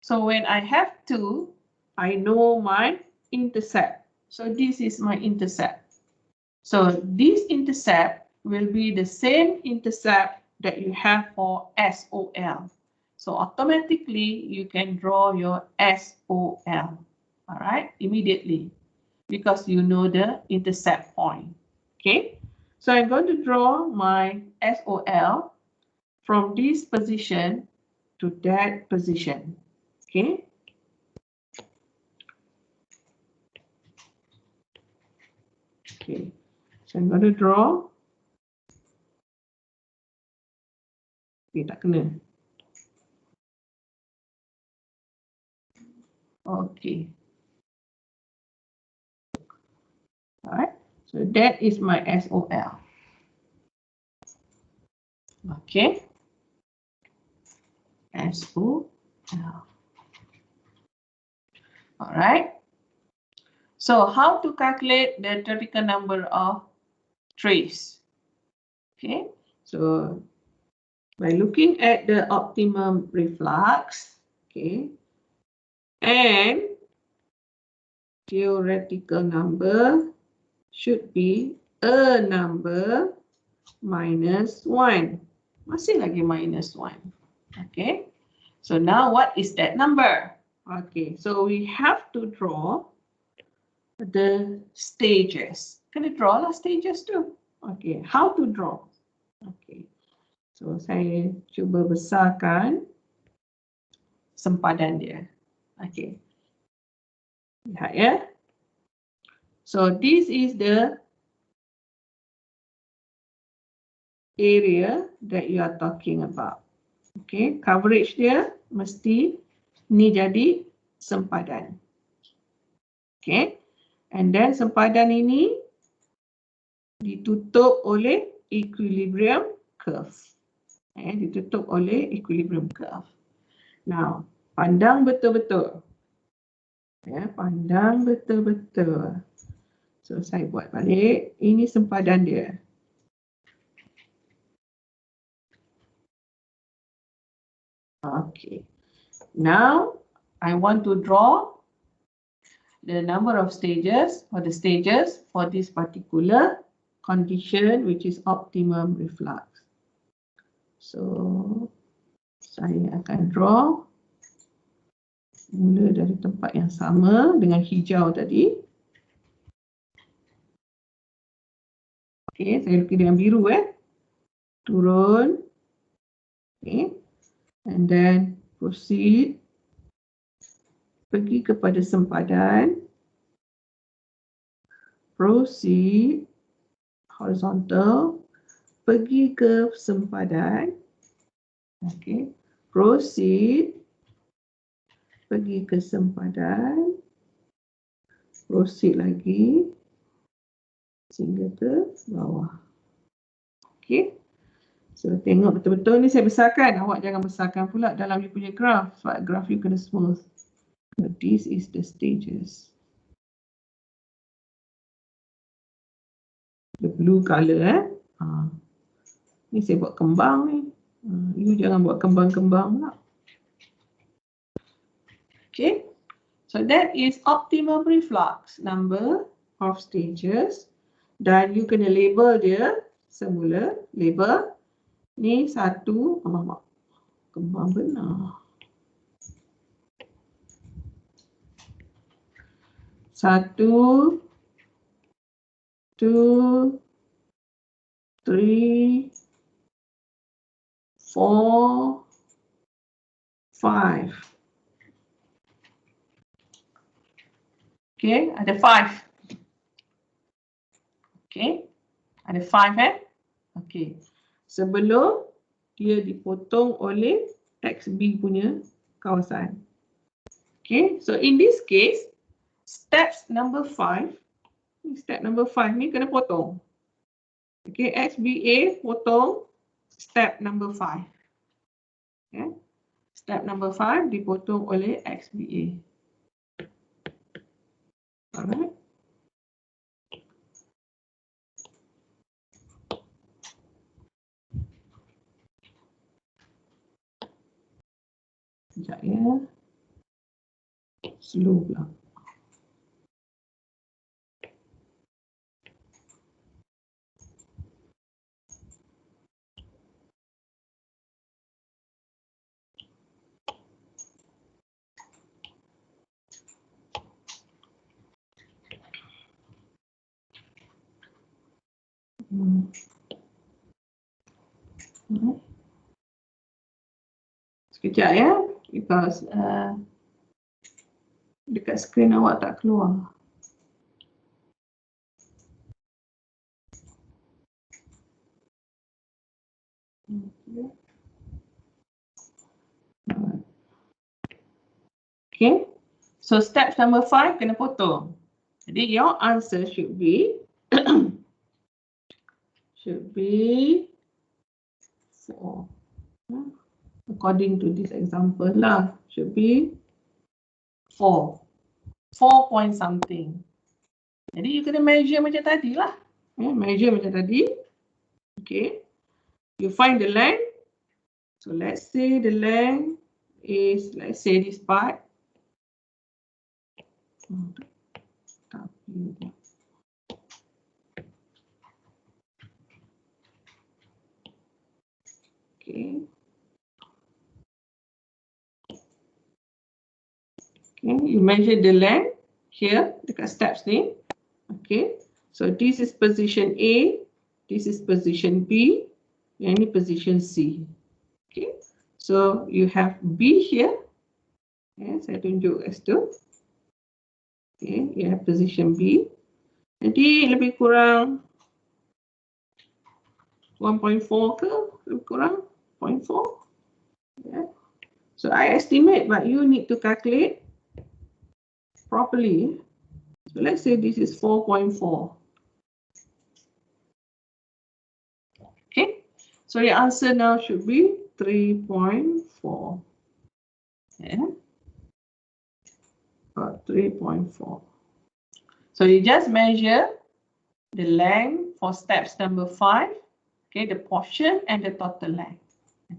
So when I have 2, I know my intercept. So this is my intercept. So this intercept will be the same intercept that you have for SOL. So automatically you can draw your SOL, all right, immediately, because you know the intercept point. Okay, so I'm going to draw my SOL from this position to that position. Okay. Okay, so I'm going to draw. Okay, tak kena. Okay. All right. So that is my SOL. Okay. SOL. All right. So how to calculate the theoretical number of trace? Okay. So by looking at the optimum reflux, okay, and theoretical number should be a number minus 1. Masih lagi minus 1. Okay. So now what is that number? Okay, so we have to draw the stages. Can you draw the stages too? Okay, how to draw? Okay, so saya cuba besarkan sempadan dia. Okay, lihat ya. So this is the area that you are talking about. Okay, coverage dia mesti ni jadi sempadan. Okay, and then sempadan ini ditutup oleh equilibrium curve. Ditutup oleh equilibrium curve. Now, pandang betul-betul. Ya, pandang betul-betul. So, saya buat balik. Ini sempadan dia. Okay. Now, I want to draw the number of stages or the stages for this particular condition, which is optimum reflux. So, saya akan draw mula dari tempat yang sama dengan hijau tadi. Okay, saya lukis dengan biru turun. Okay, and then proceed. Pergi kepada sempadan. Proceed. Horizontal. Pergi ke sempadan. Okay, proceed. Pergi ke sempadan. Proceed lagi. Sehingga ke bawah. Okay. So tengok betul-betul ni saya besarkan. Awak jangan besarkan pula dalam you punya graph. Sebab graph you kena smooth. So this is the stages. The blue color Ni saya buat kembang ni. You jangan buat kembang-kembang pula. Okay. So that is optimum reflux number of stages. Dan you kena label dia semula. Label. Ni satu. Kembang benar. 1, 2, 3, 4, 5. Okay, ada 5. Okay, ada 5 Okay. Sebelum dia dipotong oleh XB punya kawasan. Okay, so in this case, steps number 5, step number 5 ni kena potong. Okay, XBA potong step number 5. Okay. Step number 5 dipotong oleh XBA. Alright. Sekejap ya. Slow pula. Sekejap ya, because dekat skrin awak tak keluar. Okay, so step number 5 kena potong. Jadi your answer should be should be 4. According to this example lah, should be 4 point something. Jadi you kena measure macam tadi lah. Measure macam tadi. Okay, you find the length. So let's say the length is, let's say this part. Okay. Okay, you measure the length here dekat steps ni. Okay, so this is position A, this is position B, and ini position C. Okay, so you have B here. Okay, saya tunjuk as tu. Okay, you have position B. Jadi lebih kurang 1.4 ke? Lebih kurang 0.4. Yeah. So I estimate, but you need to calculate properly. So let's say this is 4.4. Okay, so your answer now should be 3.4. Yeah. 3.4. So you just measure the length for steps number 5. Okay, the portion and the total length.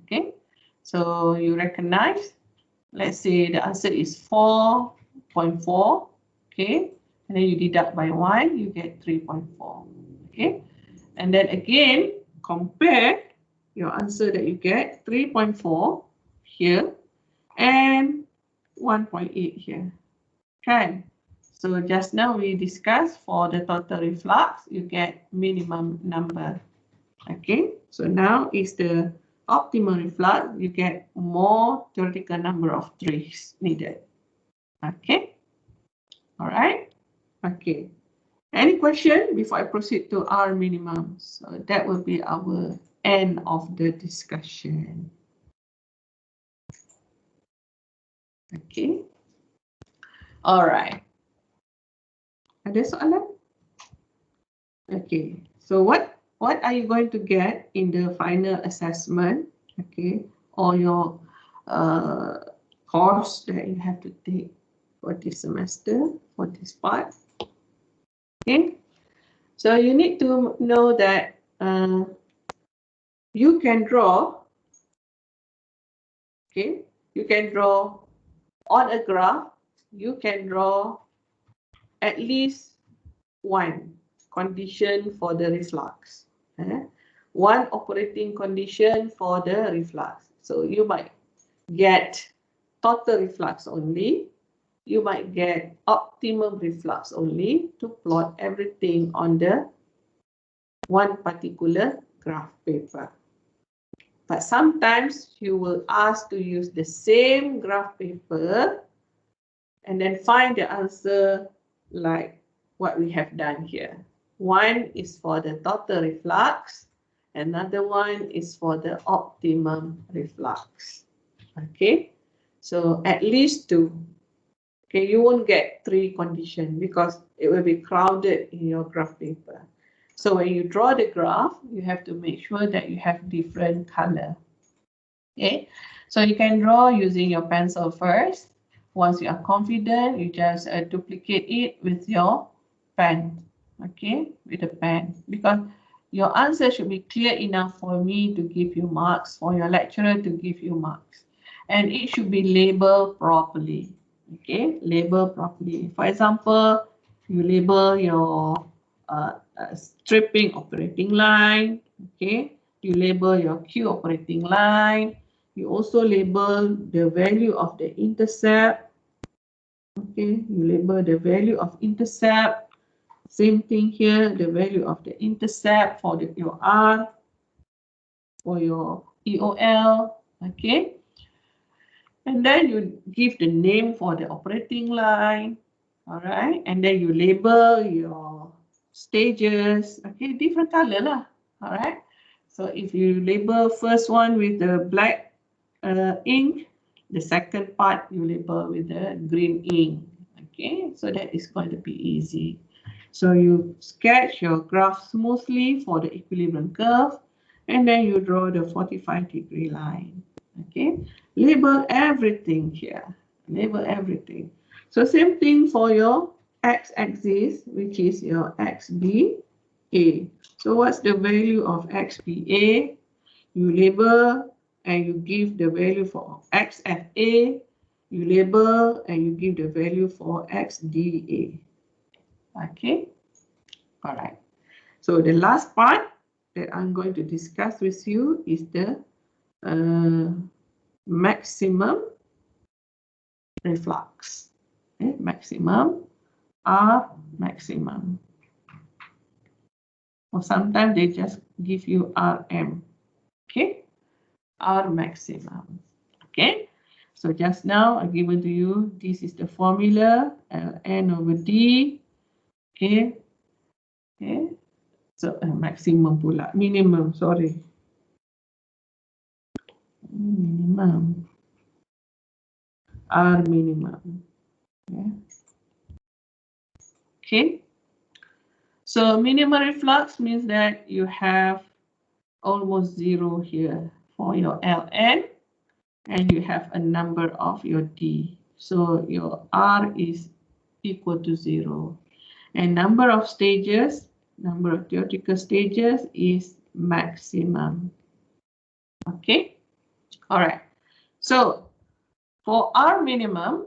Okay, so you recognize, let's say the answer is 4.4. Okay, and then you deduct by 1, you get 3.4. Okay, and then again compare your answer that you get 3.4 here and 1.8 here. Okay, so just now we discussed for the total reflux, you get minimum number. Okay, so now is the optimum reflux, you get more theoretical number of trays needed. Okay, all right. Okay, any question before I proceed to R minimum? So that will be our end of the discussion. Okay, all right. Ada soalan? Okay, so what are you going to get in the final assessment? Okay, or your course that you have to take for this semester, for this part. Okay, so you need to know that you can draw. Okay, you can draw on a graph. You can draw at least one condition for the reflux. One operating condition for the reflux. So you might get total reflux only. You might get optimum reflux only to plot everything on the one particular graph paper. But sometimes you will ask to use the same graph paper and then find the answer like what we have done here. One is for the total reflux, another one is for the optimum reflux. Okay, so at least 2. Okay, you won't get 3 conditions because it will be crowded in your graph paper. So when you draw the graph, you have to make sure that you have different color. Okay, so you can draw using your pencil first. Once you are confident, you just duplicate it with your pen. Okay, with a pen, because your answer should be clear enough for me to give you marks, for your lecturer to give you marks, and it should be labeled properly. Okay, label properly. For example, you label your stripping operating line. Okay, you label your Q operating line. You also label the value of the intercept. Okay, you label the value of intercept Same thing here, the value of the intercept for your R, for your EOL, okay? And then you give the name for the operating line, all right? And then you label your stages, okay? Different color lah, all right? So if you label first one with the black ink, the second part you label with the green ink, okay? So that is going to be easy. So you sketch your graph smoothly for the equilibrium curve, and then you draw the 45-degree line, okay? Label everything here, label everything. So same thing for your x-axis, which is your XBA. So what's the value of XBA? You label and you give the value for XFA. You label and you give the value for XDA. Okay, all right. So the last part that I'm going to discuss with you is the maximum reflux. Okay, maximum R maximum. Or sometimes they just give you RM. Okay, R maximum. Okay, so just now I've given to you, this is the formula, N over D. Okay, okay. So maximum pula, minimum, sorry. Minimum. R minimum. Yeah. Okay. So minimal reflux means that you have almost zero here for your Ln, and you have a number of your D. So your R is equal to 0. And number of stages, number of theoretical stages is maximum. Okay, all right. So for R minimum,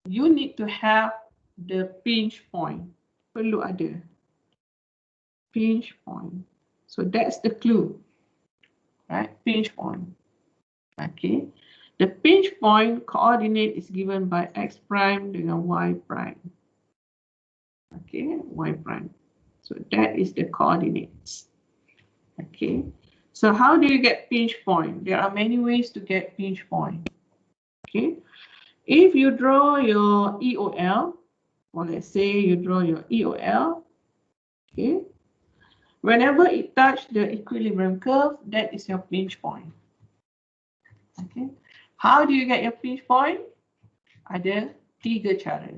you need to have the pinch point. Perlu ada pinch point. So that's the clue, right? Pinch point. Okay. The pinch point coordinate is given by x prime dengan y prime. Okay, y prime. So that is the coordinates. Okay. So how do you get pinch point? There are many ways to get pinch point. Okay. If you draw your EOL, or let's say you draw your EOL, okay, whenever it touches the equilibrium curve, that is your pinch point. Okay. How do you get your pinch point? Ada 3 cara.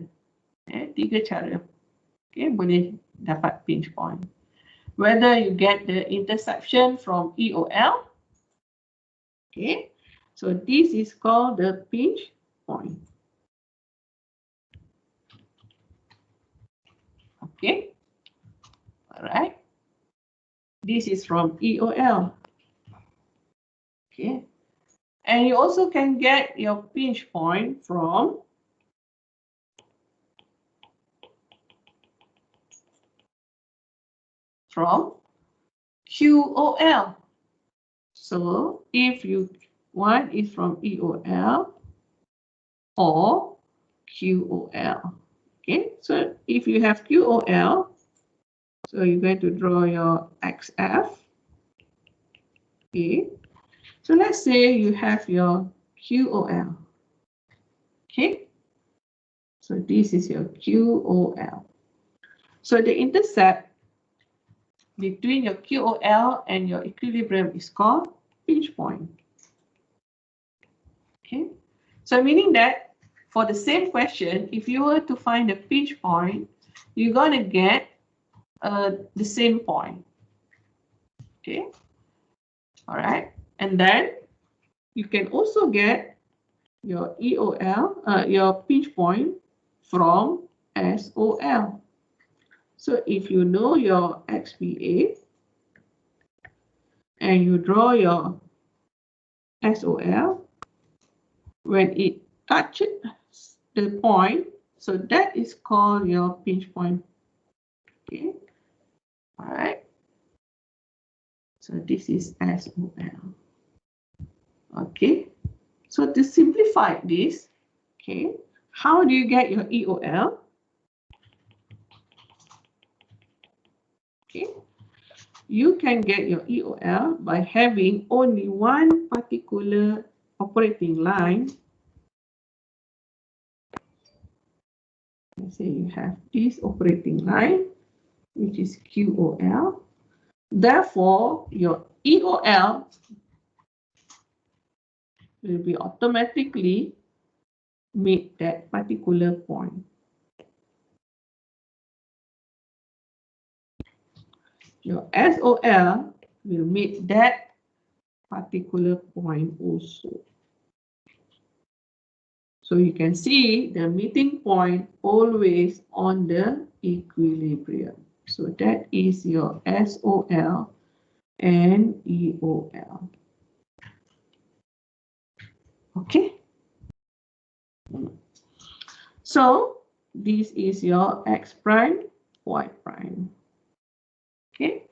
Okay, 3 cara. Okay, boleh dapat pinch point. Whether you get the interception from EOL, okay, so this is called the pinch point. Okay, all right. This is from EOL. Okay, and you also can get your pinch point from QOL. So if you one is from EOL or QOL. Okay, so if you have QOL, so you're going to draw your XF. Okay, so let's say you have your QOL. Okay, so this is your QOL. So the intercept between your QOL and your equilibrium is called pinch point. Okay, so meaning that for the same question, if you were to find a pinch point, you're going to get the same point. Okay, all right, and then you can also get your EOL, your pinch point from SOL. So if you know your XBA and you draw your SOL, when it touches the point, so that is called your pinch point. Okay, all right. So this is SOL. Okay, so to simplify this, okay, how do you get your EOL? you can get your EOL by having only one particular operating line. Let's say you have this operating line, which is QOL. Therefore, your EOL will be automatically meet that particular point. Your SOL will meet that particular point also. So you can see the meeting point always on the equilibrium. So that is your SOL and EOL. Okay. So this is your X prime, Y prime. Okay.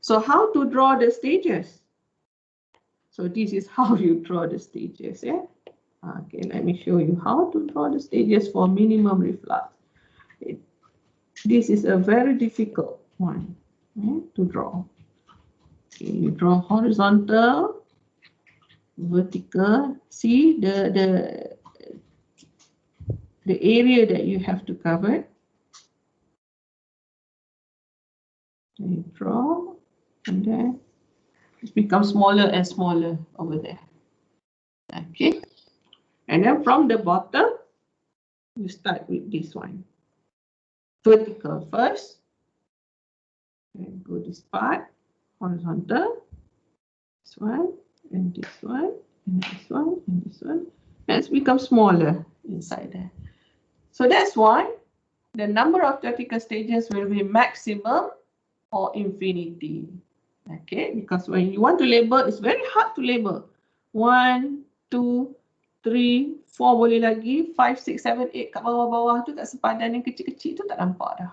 So how to draw the stages? So this is how you draw the stages. Yeah. Okay, let me show you how to draw the stages for minimum reflux. This is a very difficult one to draw. Okay, you draw horizontal, vertical. See the area that you have to cover. Then you draw, and then it becomes smaller and smaller over there. Okay, and then from the bottom, you start with this one. Vertical first, and go this part, horizontal, this one, and this one, and this one, and this one. And it's become smaller inside there. So that's why the number of vertical stages will be maximum or infinity. Okay, because when you want to label, it's very hard to label. 1, 2, 3, 4 boleh lagi, 5, 6, 7, 8 kat bawah-bawah tu, kat sepadan yang kecil-kecil tu tak nampak dah.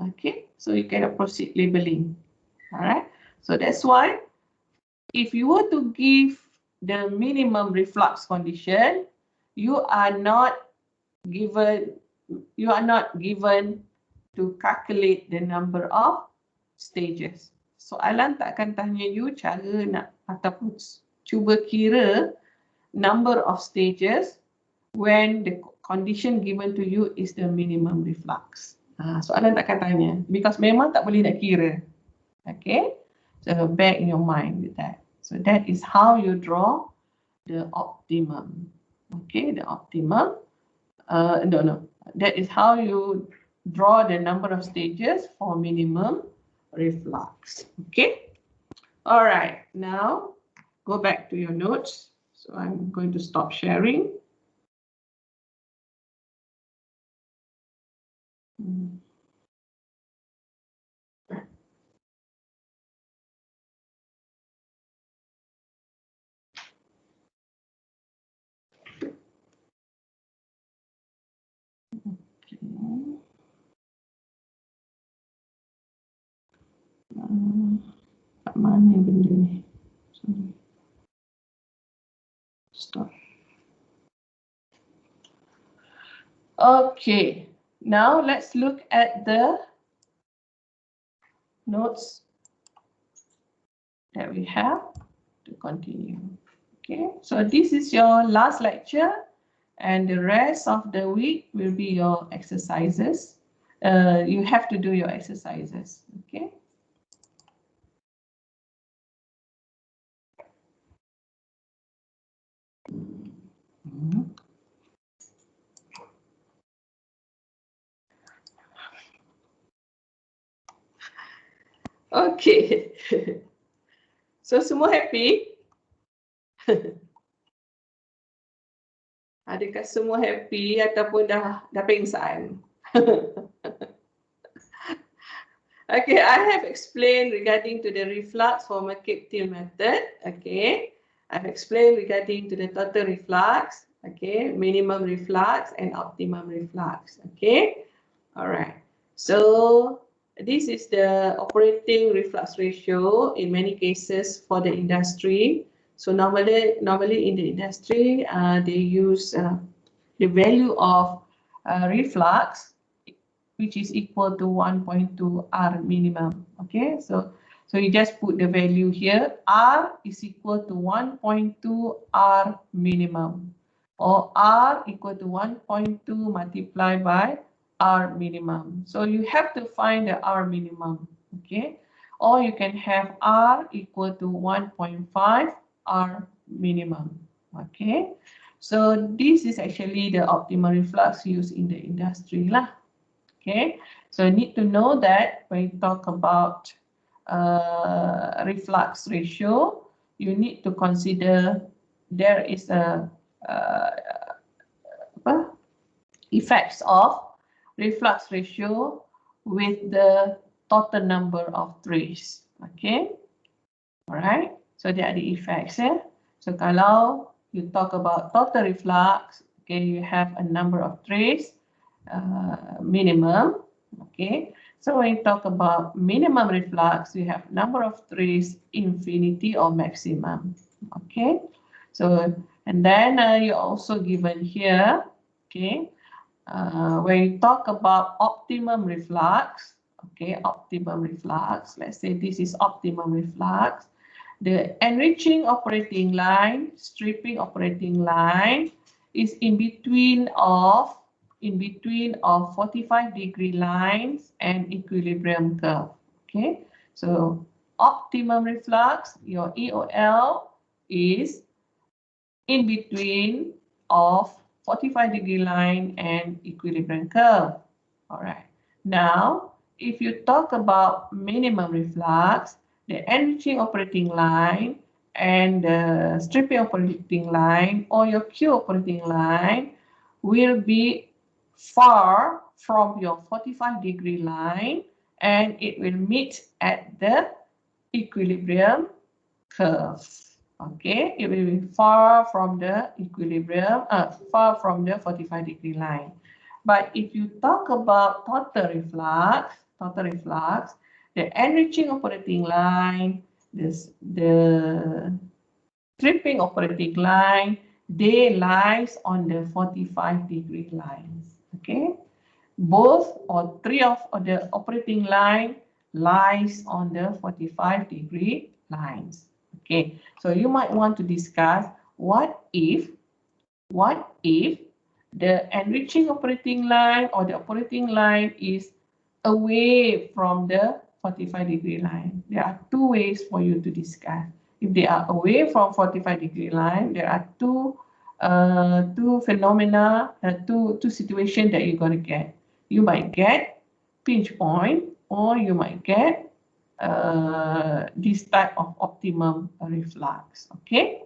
Okay, so you cannot proceed labeling. Alright, so that's why if you were to give the minimum reflux condition, you are not given to calculate the number of stages. Soalan tak akan tanya you cara nak ataupun cuba kira number of stages when the condition given to you is the minimum reflux. Soalan tak akan tanya because memang tak boleh nak kira. Okay, so bear in your mind with that. So that is how you draw the optimum. Okay, the optimum. That is how you draw the number of stages for minimum reflux. Okay. All right. Now go back to your notes. So I'm going to stop sharing. Kat mana benda ni? Sorry. Stop. Okay. Now let's look at the notes that we have to continue. Okay. So this is your last lecture, and the rest of the week will be your exercises. You have to do your exercises. Okay. Okay. So semua happy? Adakah semua happy ataupun dah pengsan? Okay, I have explained regarding to the reflux for McCabe-Thiel method. Okay, I've explained regarding to the total reflux. Okay, minimum reflux and optimum reflux. Okay, all right. So this is the operating reflux ratio in many cases for the industry. So normally in the industry, they use the value of reflux which is equal to 1.2 R minimum. Okay, so you just put the value here. R is equal to 1.2 R minimum, or R equal to 1.2 multiplied by R minimum. So you have to find the R minimum. Okay, or you can have R equal to 1.5 R minimum. Okay, so this is actually the optimal reflux used in the industry lah. Okay, so you need to know that when you talk about reflux ratio, you need to consider there is a effects of reflux ratio with the total number of trays. Okay, alright. So there are the effects. So kalau you talk about total reflux, okay, you have a number of trays minimum. Okay, so when you talk about minimum reflux, you have number of trays infinity or maximum. Okay, so and then you also given here. Okay, when you talk about optimum reflux, okay, optimum reflux, let's say this is optimum reflux, the enriching operating line, stripping operating line is in between of 45-degree lines and equilibrium curve. Okay, so optimum reflux, your EOL is in between of 45-degree line and equilibrium curve. All right. Now, if you talk about minimum reflux, the enriching operating line and the stripping operating line or your Q operating line will be far from your 45-degree line, and it will meet at the equilibrium curve. Okay, it will be far from the equilibrium, far from the 45-degree line. But if you talk about total reflux, the enriching operating line, the stripping operating line, they lies on the 45-degree lines. Okay, both or three of the operating line lies on the 45-degree lines. Okay, so you might want to discuss what if the enriching operating line or the operating line is away from the 45-degree line. There are two ways for you to discuss. If they are away from 45-degree line, there are two phenomena, two situations that you're going to get. You might get pinch point, or you might get this type of optimum reflux. Okay.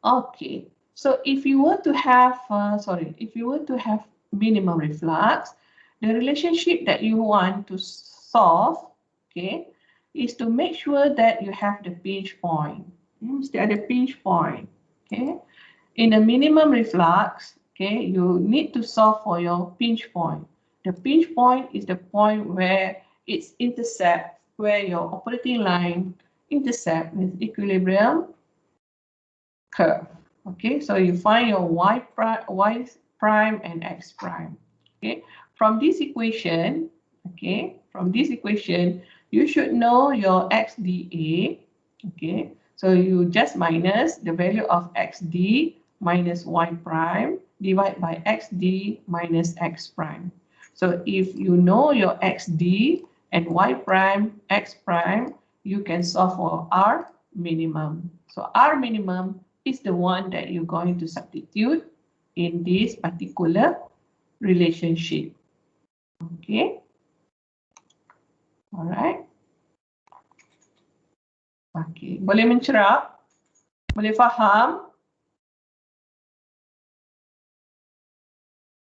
Okay. So if you were to have, minimum reflux, the relationship that you want to solve, okay, is to make sure that you have the pinch point. Mesti ada pinch point. Okay. In the minimum reflux, okay, you need to solve for your pinch point. The pinch point is the point where it's intercept, where your operating line intercept with equilibrium curve. Okay, so you find your y prime and x prime. Okay, from this equation, you should know your xdA. Okay, so you just minus the value of xd minus y prime divided by xd minus x prime. So if you know your xd and y prime, x prime, you can solve for R minimum. So R minimum is the one that you're going to substitute in this particular relationship. Okay. Alright. Okay. Boleh mencerap? Boleh faham?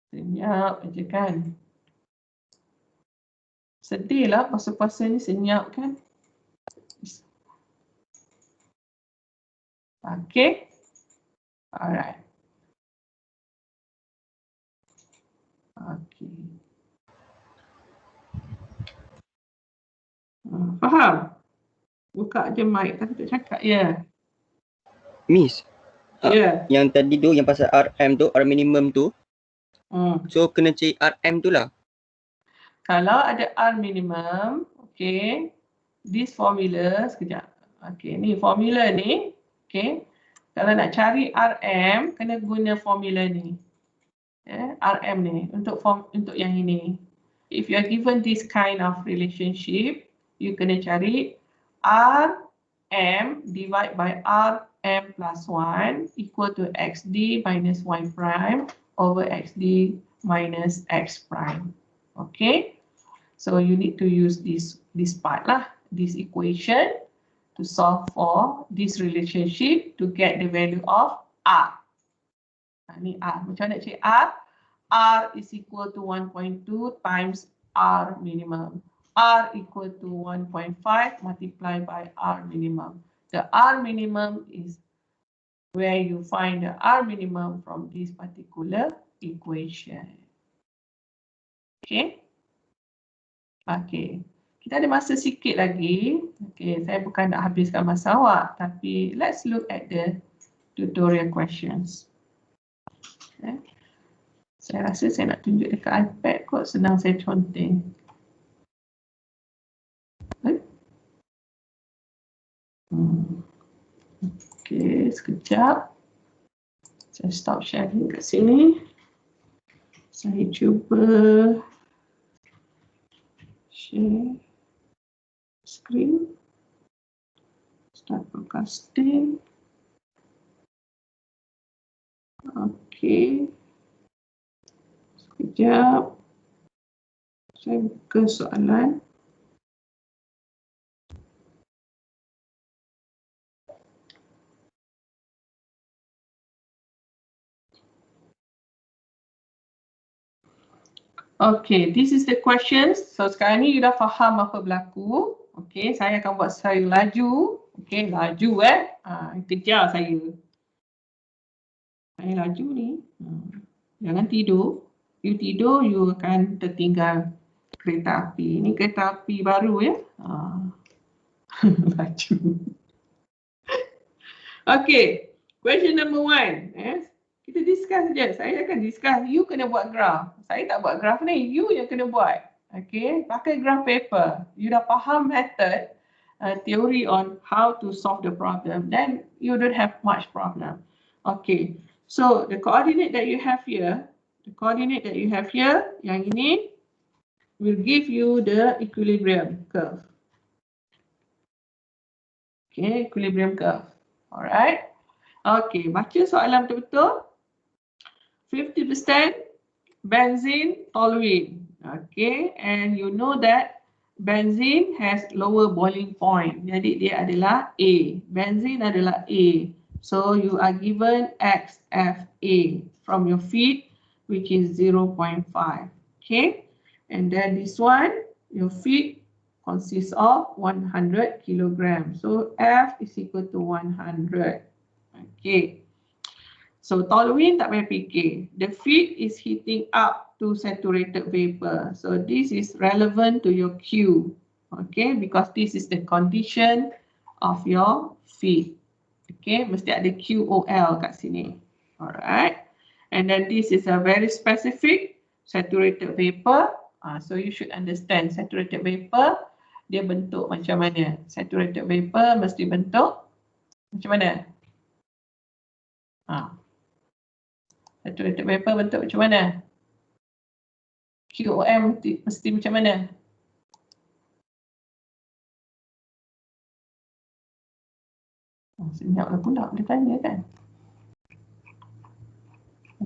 Senyap aja kan? Sedih lah puasa-puasa ni, senyap kan? Okay. Alright. Okay. Faham? Buka je mic, tapi tak cakap ya. Miss, Ya. yang tadi tu, yang pasal RM tu, R minimum tu, Hmm. so kena cari RM tu lah. Kalau ada R minimum, okay, this formula, sekejap. Okay, ni formula ni, okay. Kalau nak cari RM, kena guna formula ni. RM ni, untuk yang ini. If you are given this kind of relationship, you kena cari RM divide by RM plus 1 equal to XD minus Y prime over XD minus X prime. Okay, so you need to use this part lah, this equation to solve for this relationship to get the value of R. Ni R. Macam mana nak cari R? R is equal to 1.2 times R minimum. R equal to 1.5 multiplied by R minimum. The R minimum is where you find the R minimum from this particular equation. Okay? Okay. Kita ada masa sikit lagi. Okay, saya bukan nak habiskan masa awak, tapi let's look at the tutorial questions. Okay. Saya rasa saya nak tunjuk dekat iPad kot, senang saya conteng. Okay, sekejap. Saya stop sharing kat sini. Saya cuba share screen. Start broadcasting. Okay. Sekejap. Saya buka soalan. Okay, this is the questions. So sekarang ni you dah faham apa berlaku. Okay, saya akan buat saya laju. Okay, laju kejar saya. Saya laju ni. Jangan tidur. You tidur, you akan tertinggal kereta api. Ini kereta api baru ya. Laju. Okay, question number 1. Kita discuss saja. Saya akan discuss. You kena buat graph. Saya tak buat graph ni. You yang kena buat. Okay, pakai graph paper. You dah faham method, theory on how to solve the problem. Then you don't have much problem. Okay, so the coordinate that you have here, yang ini will give you the equilibrium curve. Okay, equilibrium curve. Alright. Okay, baca soalan betul-betul. 50% benzene, toluene. Okay, and you know that benzene has lower boiling point. Jadi dia adalah A. Benzene adalah A. So you are given XFA from your feed, which is 0.5. Okay, and then this one, your feed consists of 100 kilograms. So F is equal to 100. Okay. So toluene tak payah fikir. The feed is heating up to saturated vapor. So this is relevant to your Q. Okay, because this is the condition of your feed. Okay, mesti ada QOL kat sini. Alright. And then this is a very specific saturated vapor. So you should understand saturated vapor, dia bentuk macam mana. Saturated vapor mesti bentuk macam mana? Saturated vapor bentuk macam mana? QOM mesti macam mana? Senyaplah pula dia tanya kan.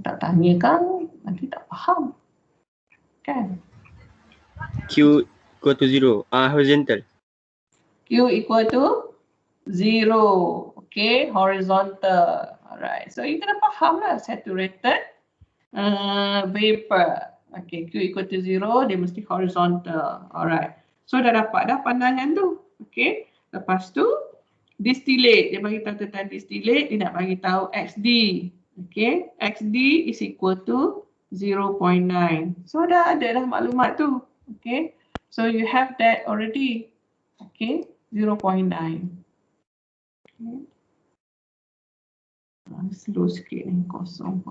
Tak tanya kan nanti tak faham. Kan? Q equal to 0. Horizontal. Q equal to 0. Okay, horizontal. Alright, so you kena faham lah saturated vapor. Okay, Q equal to 0, dia mesti horizontal. Alright, so dah dapat dah pandangan tu. Okay, lepas tu distillate, dia bagi tahu tentang distillate, dia nak bagi tahu XD. Okay, XD is equal to 0.9. So dah ada dah maklumat tu. Okay, so you have that already. Okay, 0.9. Okay. Slow sikit ni, 0.9.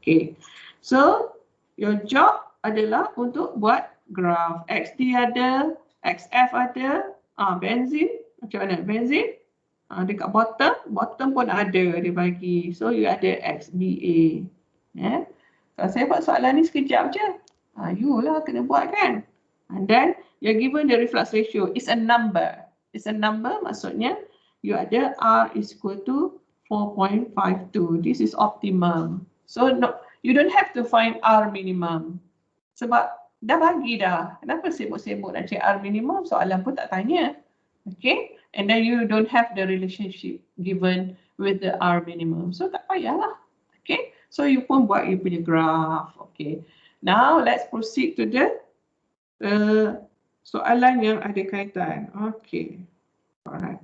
Okay, so your job adalah untuk buat graf XD ada, XF ada, benzin, macam mana? Benzin, dekat bottom pun ada dia bagi. So, you ada XBA. Yeah. Kalau saya buat soalan ni sekejap je. You lah kena buat kan. And then, you're given the reflux ratio. It's a number. It's a number maksudnya, you ada R is equal to 4.52. This is optimum. So, no, you don't have to find R minimum. Sebab dah bagi dah. Kenapa sibuk-sibuk nak cari R minimum? Soalan pun tak tanya. Okay. And then you don't have the relationship given with the R minimum. So, tak payahlah. Okay. So, you pun buat you punya graph. Okay. Now, let's proceed to the soalan yang ada kaitan. Okay. Alright.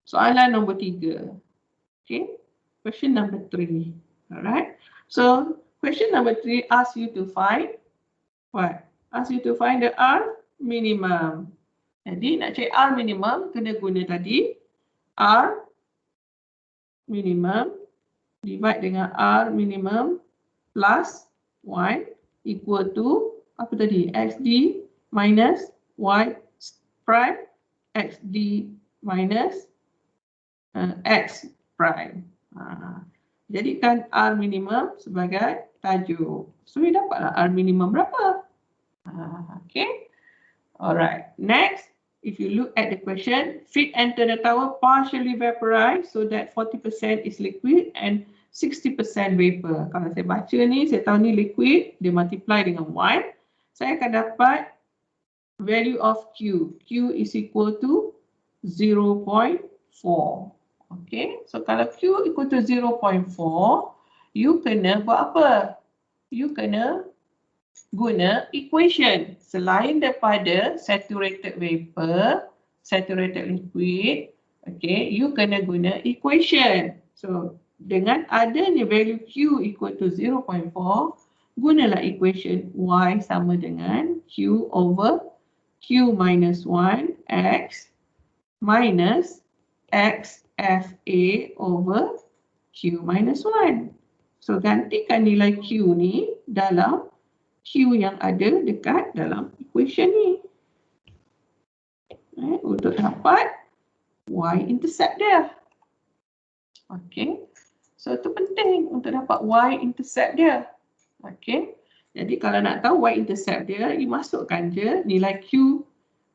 Soalan nombor 3. Okay. Question number 3. Alright. So, question number 3 asks you to find what? Asks you to find the R minimum. Jadi, nak cari R minimum, kena guna tadi R minimum divide dengan R minimum plus 1 equal to apa tadi? XD minus Y prime XD minus X prime. Jadikan R minimum sebagai tajuk. So, you dapatlah R minimum berapa? Okay. Alright. Next, if you look at the question, feed enter the tower partially vaporized so that 40% is liquid and 60% vapor. Kalau saya baca ni, saya tahu ni liquid, dia multiply dengan 1. Saya akan dapat value of Q. Q is equal to 0.4. Okay, so kalau Q equal to 0.4, you kena buat apa? You kena guna equation. Selain daripada saturated vapor, saturated liquid, okay, you kena guna equation. So, dengan adanya value Q equal to 0.4, gunalah equation Y sama dengan Q over Q minus 1 X minus X FA over Q minus 1. So, gantikan nilai Q ni dalam Q yang ada dekat dalam equation ni. Untuk dapat Y-intercept dia. Okay. So, itu penting untuk dapat Y-intercept dia. Okay. Jadi, kalau nak tahu Y-intercept dia, you masukkan je nilai Q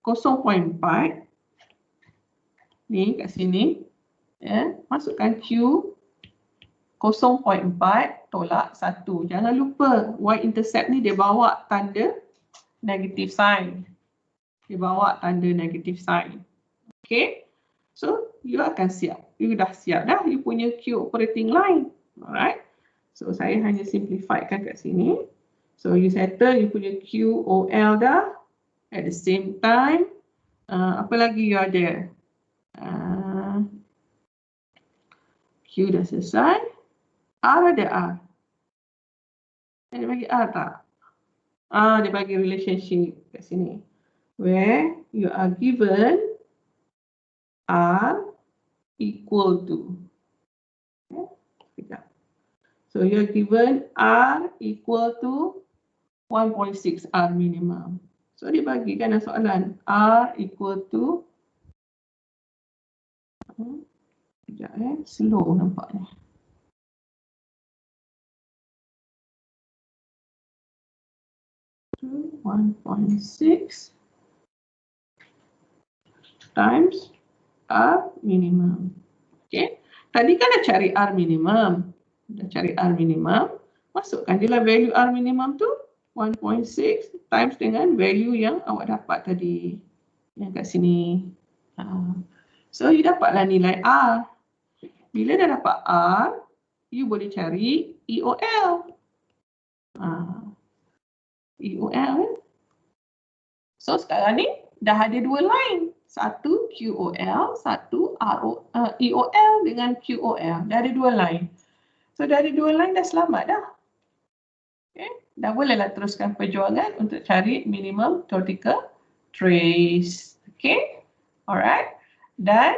0.4. Ni kat sini. Masukkan Q 0.4 tolak 1. Jangan lupa Y-intercept ni dia bawa tanda negative sign. Dia bawa tanda negative sign. Okay. So, you akan siap. You dah siap dah you punya Q operating line. Alright. So, saya hanya simplifykan kat sini. So, you settle you punya QOL dah. At the same time, apa lagi you ada? Q dah selesai. R ada R. Dia bagi R tak? Dia bagi relationship kat sini. Where you are given R equal to. So you are given R equal to 1.6 R minimum. So dia bagikan soalan R equal to sekejap slow nampaknya. To 1.6 times R minimum. Okay. Tadi kan dah cari R minimum. Dah cari R minimum. Masukkan je lah value R minimum tu 1.6 times dengan value yang awak dapat tadi. Yang kat sini. So, you dapatlah nilai R. Bila dah dapat R, you boleh cari EOL. EOL kan? So, sekarang ni dah ada dua line. Satu QOL, satu EOL dengan QOL. Dah ada dua line. So, dah ada dua line dah selamat dah. Okay. Dah bolehlah teruskan perjuangan untuk cari minimum theoretical trace. Okay. Alright. Dan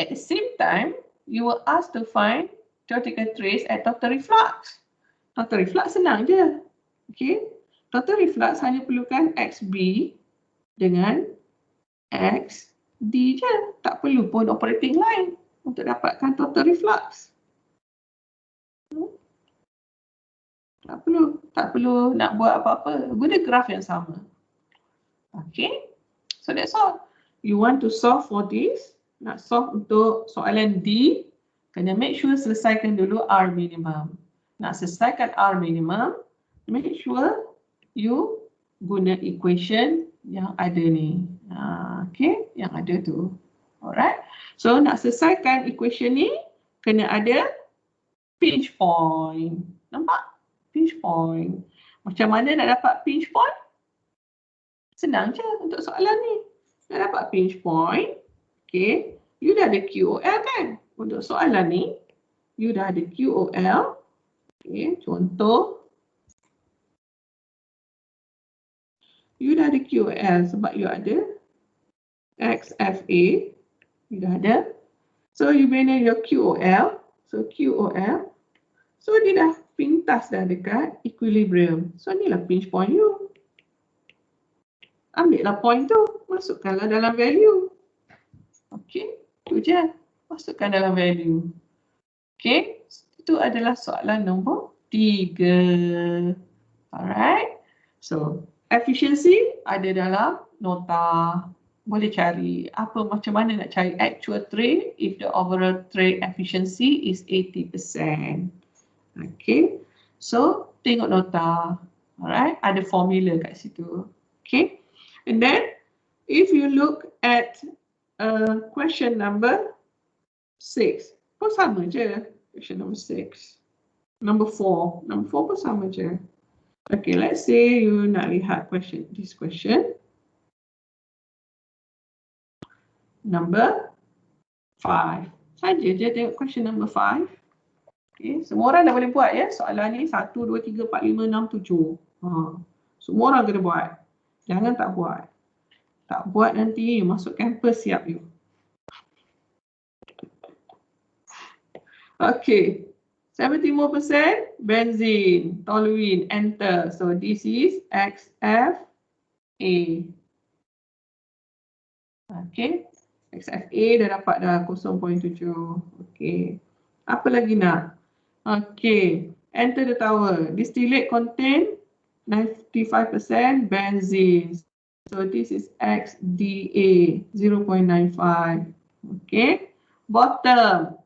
at the same time, you will ask to find theoretical trace at total reflux. Total reflux senang je. Okay. Total reflux hanya perlukan XB dengan XD je. Tak perlu pun operating line untuk dapatkan total reflux. Tak perlu nak buat apa-apa. Guna graf yang sama. Okay. So that's all. You want to solve for this. Nak solve untuk soalan D, kena make sure selesaikan dulu R minimum. Nak selesaikan R minimum, make sure you guna equation yang ada ni. Okay, yang ada tu. Alright. So nak selesaikan equation ni, kena ada pinch point. Nampak? Pinch point. Macam mana nak dapat pinch point? Senang je untuk soalan ni. Nak dapat pinch point, okay, you dah ada QOL kan? Untuk soalan ni, you dah ada QOL. Okay, contoh. You dah ada QOL sebab you ada XFA. You dah ada. So, you bina your QOL. So, QOL. So, dia dah pintas dah dekat equilibrium. So, inilah pinch point you. Ambillah point tu, masukkanlah dalam value. Okey, tu je. Masukkan dalam value. Okey, itu adalah soalan nombor 3. Alright. So, efficiency ada dalam nota. Boleh cari apa macam mana nak cari actual trade if the overall trade efficiency is 80%. Okey. So, tengok nota. Alright, ada formula kat situ. Okay. And then, if you look at question number 6, pun sama je. Question number 6. Number 4. Number 4 pun sama je. Okay, let's say you nak lihat this question. Number 5. Saja je tengok question number 5. Okay, semua orang dah boleh buat ya. Soalan ni 1, 2, 3, 4, 5, 6, 7. Semua orang kena buat. Jangan tak buat. Tak buat nanti you masuk campus siap you. Okay. 74% benzene, toluene, enter. So this is XFA. Okay. XFA dah dapat dah 0.7. Okay. Apa lagi nak? Okay. Enter the tower. Distillate contain 95% benzene. So this is XDA 0.95. Okay. Bottom.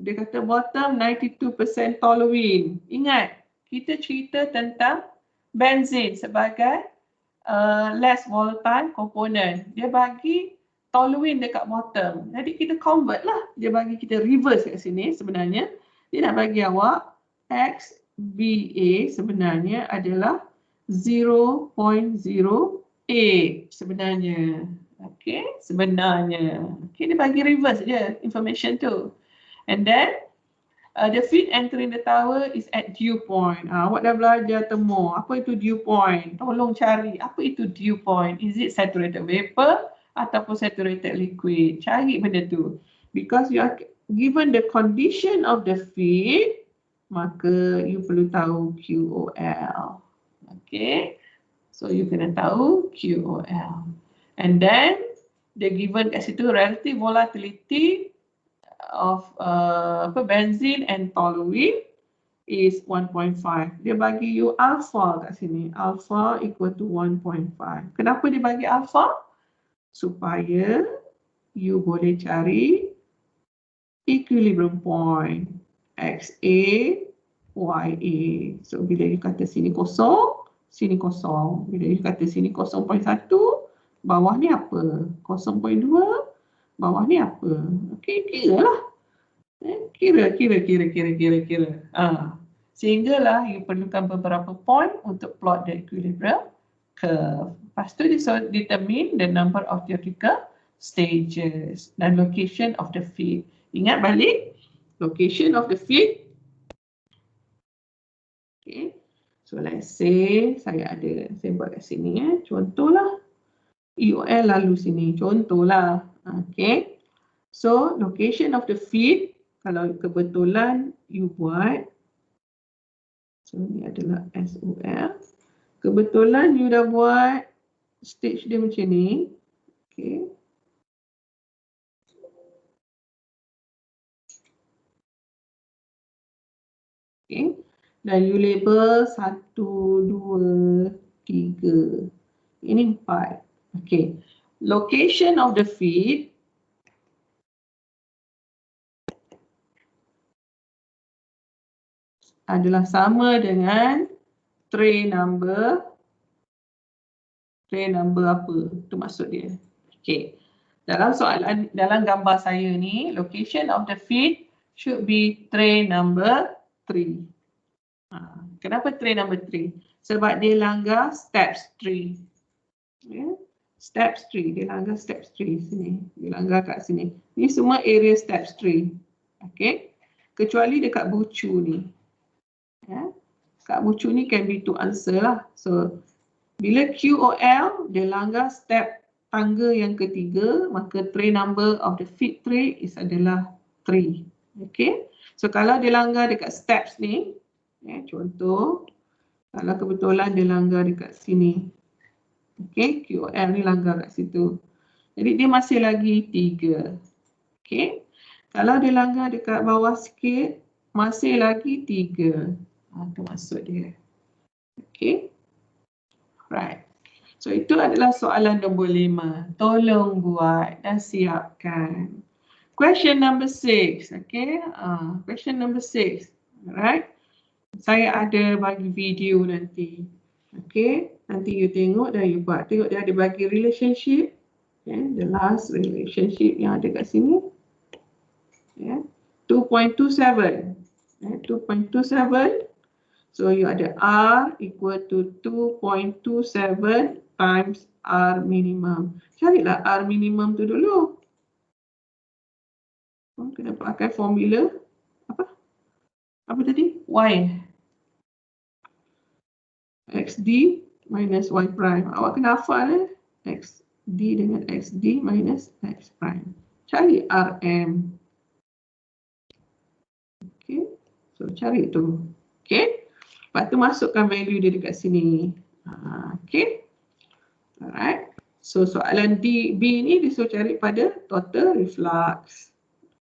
Dia kata bottom 92% toluene. Ingat, kita cerita tentang benzene sebagai less volatile component. Dia bagi toluene dekat bottom. Jadi kita convert lah. Dia bagi kita reverse kat sini sebenarnya. Dia nak bagi awak XBA sebenarnya adalah 0.08 sebenarnya. Okay, sebenarnya. Okay, dia bagi reverse je information tu. And then, the feed entering the tower is at dew point. Awak dah belajar temu. Apa itu dew point? Tolong cari. Apa itu dew point? Is it saturated vapor ataupun saturated liquid? Cari benda tu. Because you are given the condition of the feed, maka you perlu tahu QOL. Okay. So, you kena tahu QOL. And then, they given kat situ relative volatility of benzene and toluene is 1.5. Dia bagi you alpha kat sini. Alpha equal to 1.5. Kenapa dia bagi alpha? Supaya you boleh cari equilibrium point. XA, YA. So, bila you kata sini kosong, sini kosong. Bila you kata sini 0.1, bawah ni apa? 0.2, bawah ni apa? Okey, kira lah. Kira. Sehinggalah you perlukan beberapa point untuk plot the equilibrium curve. Lepas tu determine the number of theoretical stages dan location of the feed. Ingat balik, location of the feed. Okay. So let's say saya buat kat sini contohlah. EOL lalu sini, contohlah. Okay. So, location of the feed, kalau kebetulan you buat So ni adalah SOL. Kebetulan you dah buat stage dia macam ni. Okay. Okay. Dan you label 1, 2, 3. Ini 4. Okay. Location of the feed adalah sama dengan tray number apa? Itu maksud dia. Okay. Dalam soalan, dalam gambar saya ni, location of the feed should be tray number 3. Kenapa tray number 3? Sebab dia langgar steps 3. Yeah. Steps 3, dia langgar steps 3 sini. Dia langgar kat sini. Ni semua area steps 3. Okay. Kecuali dekat bucu ni. Yeah. Kat bucu ni can be to answer lah. So, bila QOL dia langgar step tangga yang ketiga, maka tray number of the feed tray adalah 3. Okay. So, kalau dia langgar dekat steps ni, contoh, kalau kebetulan dia langgar dekat sini. Okay, QOL ni langgar kat situ. Jadi, dia masih lagi 3. Okay. Kalau dia langgar dekat bawah sikit, masih lagi 3. Itu maksud dia. Okay. Right. So, itu adalah soalan nombor 5. Tolong buat dan siapkan. Question number 6. Okay. Question number 6. Alright. Saya ada bagi video nanti. Okay. Nanti you tengok dan you buat. Tengok dia ada bagi relationship. Okay. The last relationship yang ada kat sini. Yeah. 2.27. 2.27. So, you ada R equal to 2.27 times R minimum. Carilah R minimum tu dulu. Kena pakai formula. Apa? Apa tadi? Y. XD minus Y prime. Awak kena hafal XD dengan XD minus X prime. Cari RM. Okay. So, cari tu. Okay. Lepas tu masukkan value dia dekat sini. Okay. Alright. So soalan B ni dia suruh cari pada total reflux.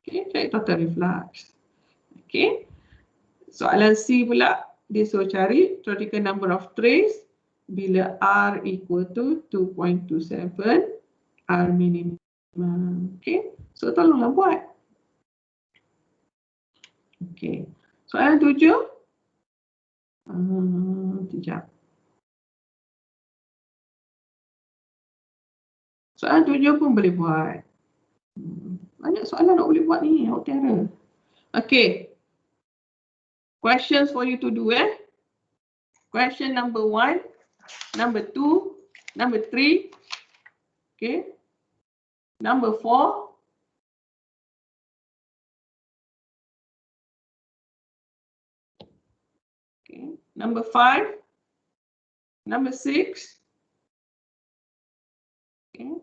Okay. Cari total reflux. Okay. Soalan C pula dia suruh cari theoretical number of trays bila R equal to 2.27 R minimum. Okay. So tolonglah buat. Okay. Soalan 7. Sekejap. Soalan 7 pun boleh buat. Banyak soalan nak boleh buat ni. Utara. Okay. Questions for you to do Question number 1, number 2, number 3. Okay. Number 4. Okay. Number 5. Number 6. Okay.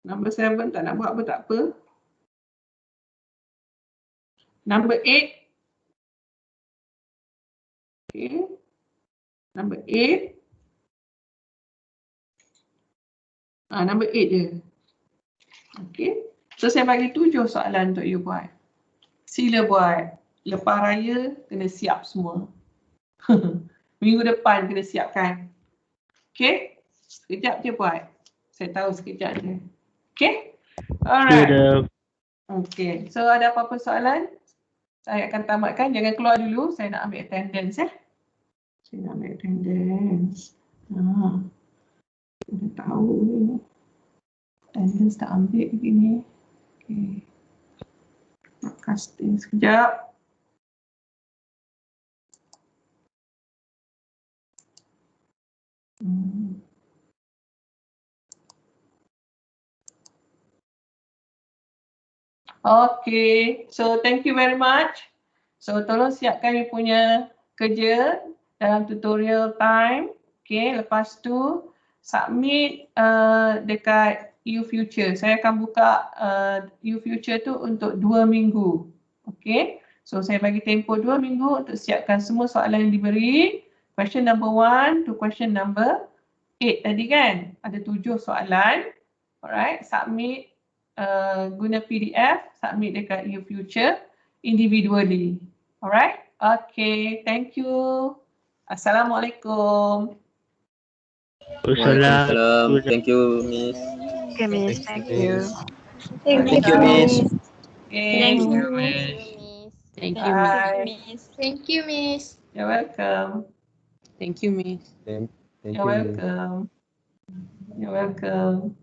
Number 7 tak nak buat apa tak apa. Number 8. Okay. Number 8. Number 8 je. Okay. So saya bagi 7 soalan untuk you buat. Sila buat. Lepas raya kena siap semua. Minggu depan kena siapkan. Okay. Sekejap je buat. Saya tahu sekejap je. Okay. Alright. Okay. So ada apa-apa soalan? Saya akan tamatkan. Jangan keluar dulu. Saya nak ambil attendance Saya nak ambil attendance. Kita tahu ni. Attendance tak ambil begini. Okay. Broadcasting sekejap. Okay, so thank you very much. So tolong siapkan you punya kerja dalam tutorial time. Okay, lepas tu submit dekat YouFuture. Saya akan buka YouFuture tu untuk 2 minggu. Okay, So saya bagi tempoh 2 minggu untuk siapkan semua soalan yang diberi. Question number 1 to question number 8 tadi kan. Ada 7 soalan. Alright, submit guna PDF, submit dekat YouFuture individually. Alright, okay, thank you. Assalamualaikum. Waalaikumsalam. Thank you, Miss. Okay, Miss. Thank you. Thank you, Miss. Okay, Thank you, Miss. Miss. Thank you, Miss. bye. Thank you, Miss. You're welcome. Thank you, Miss. Thank You're you, Miss. welcome. You're welcome.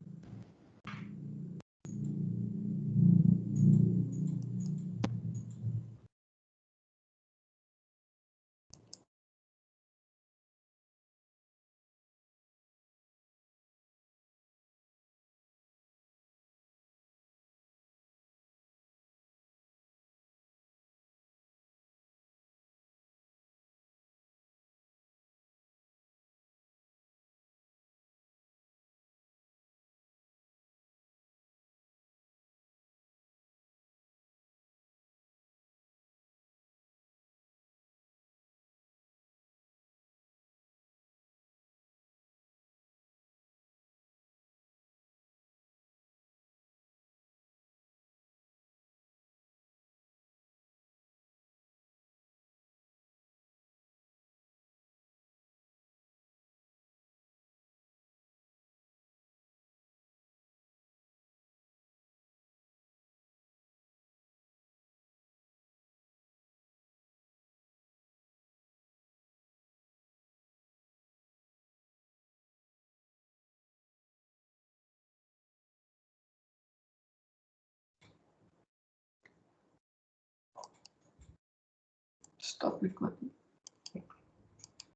Stop recording.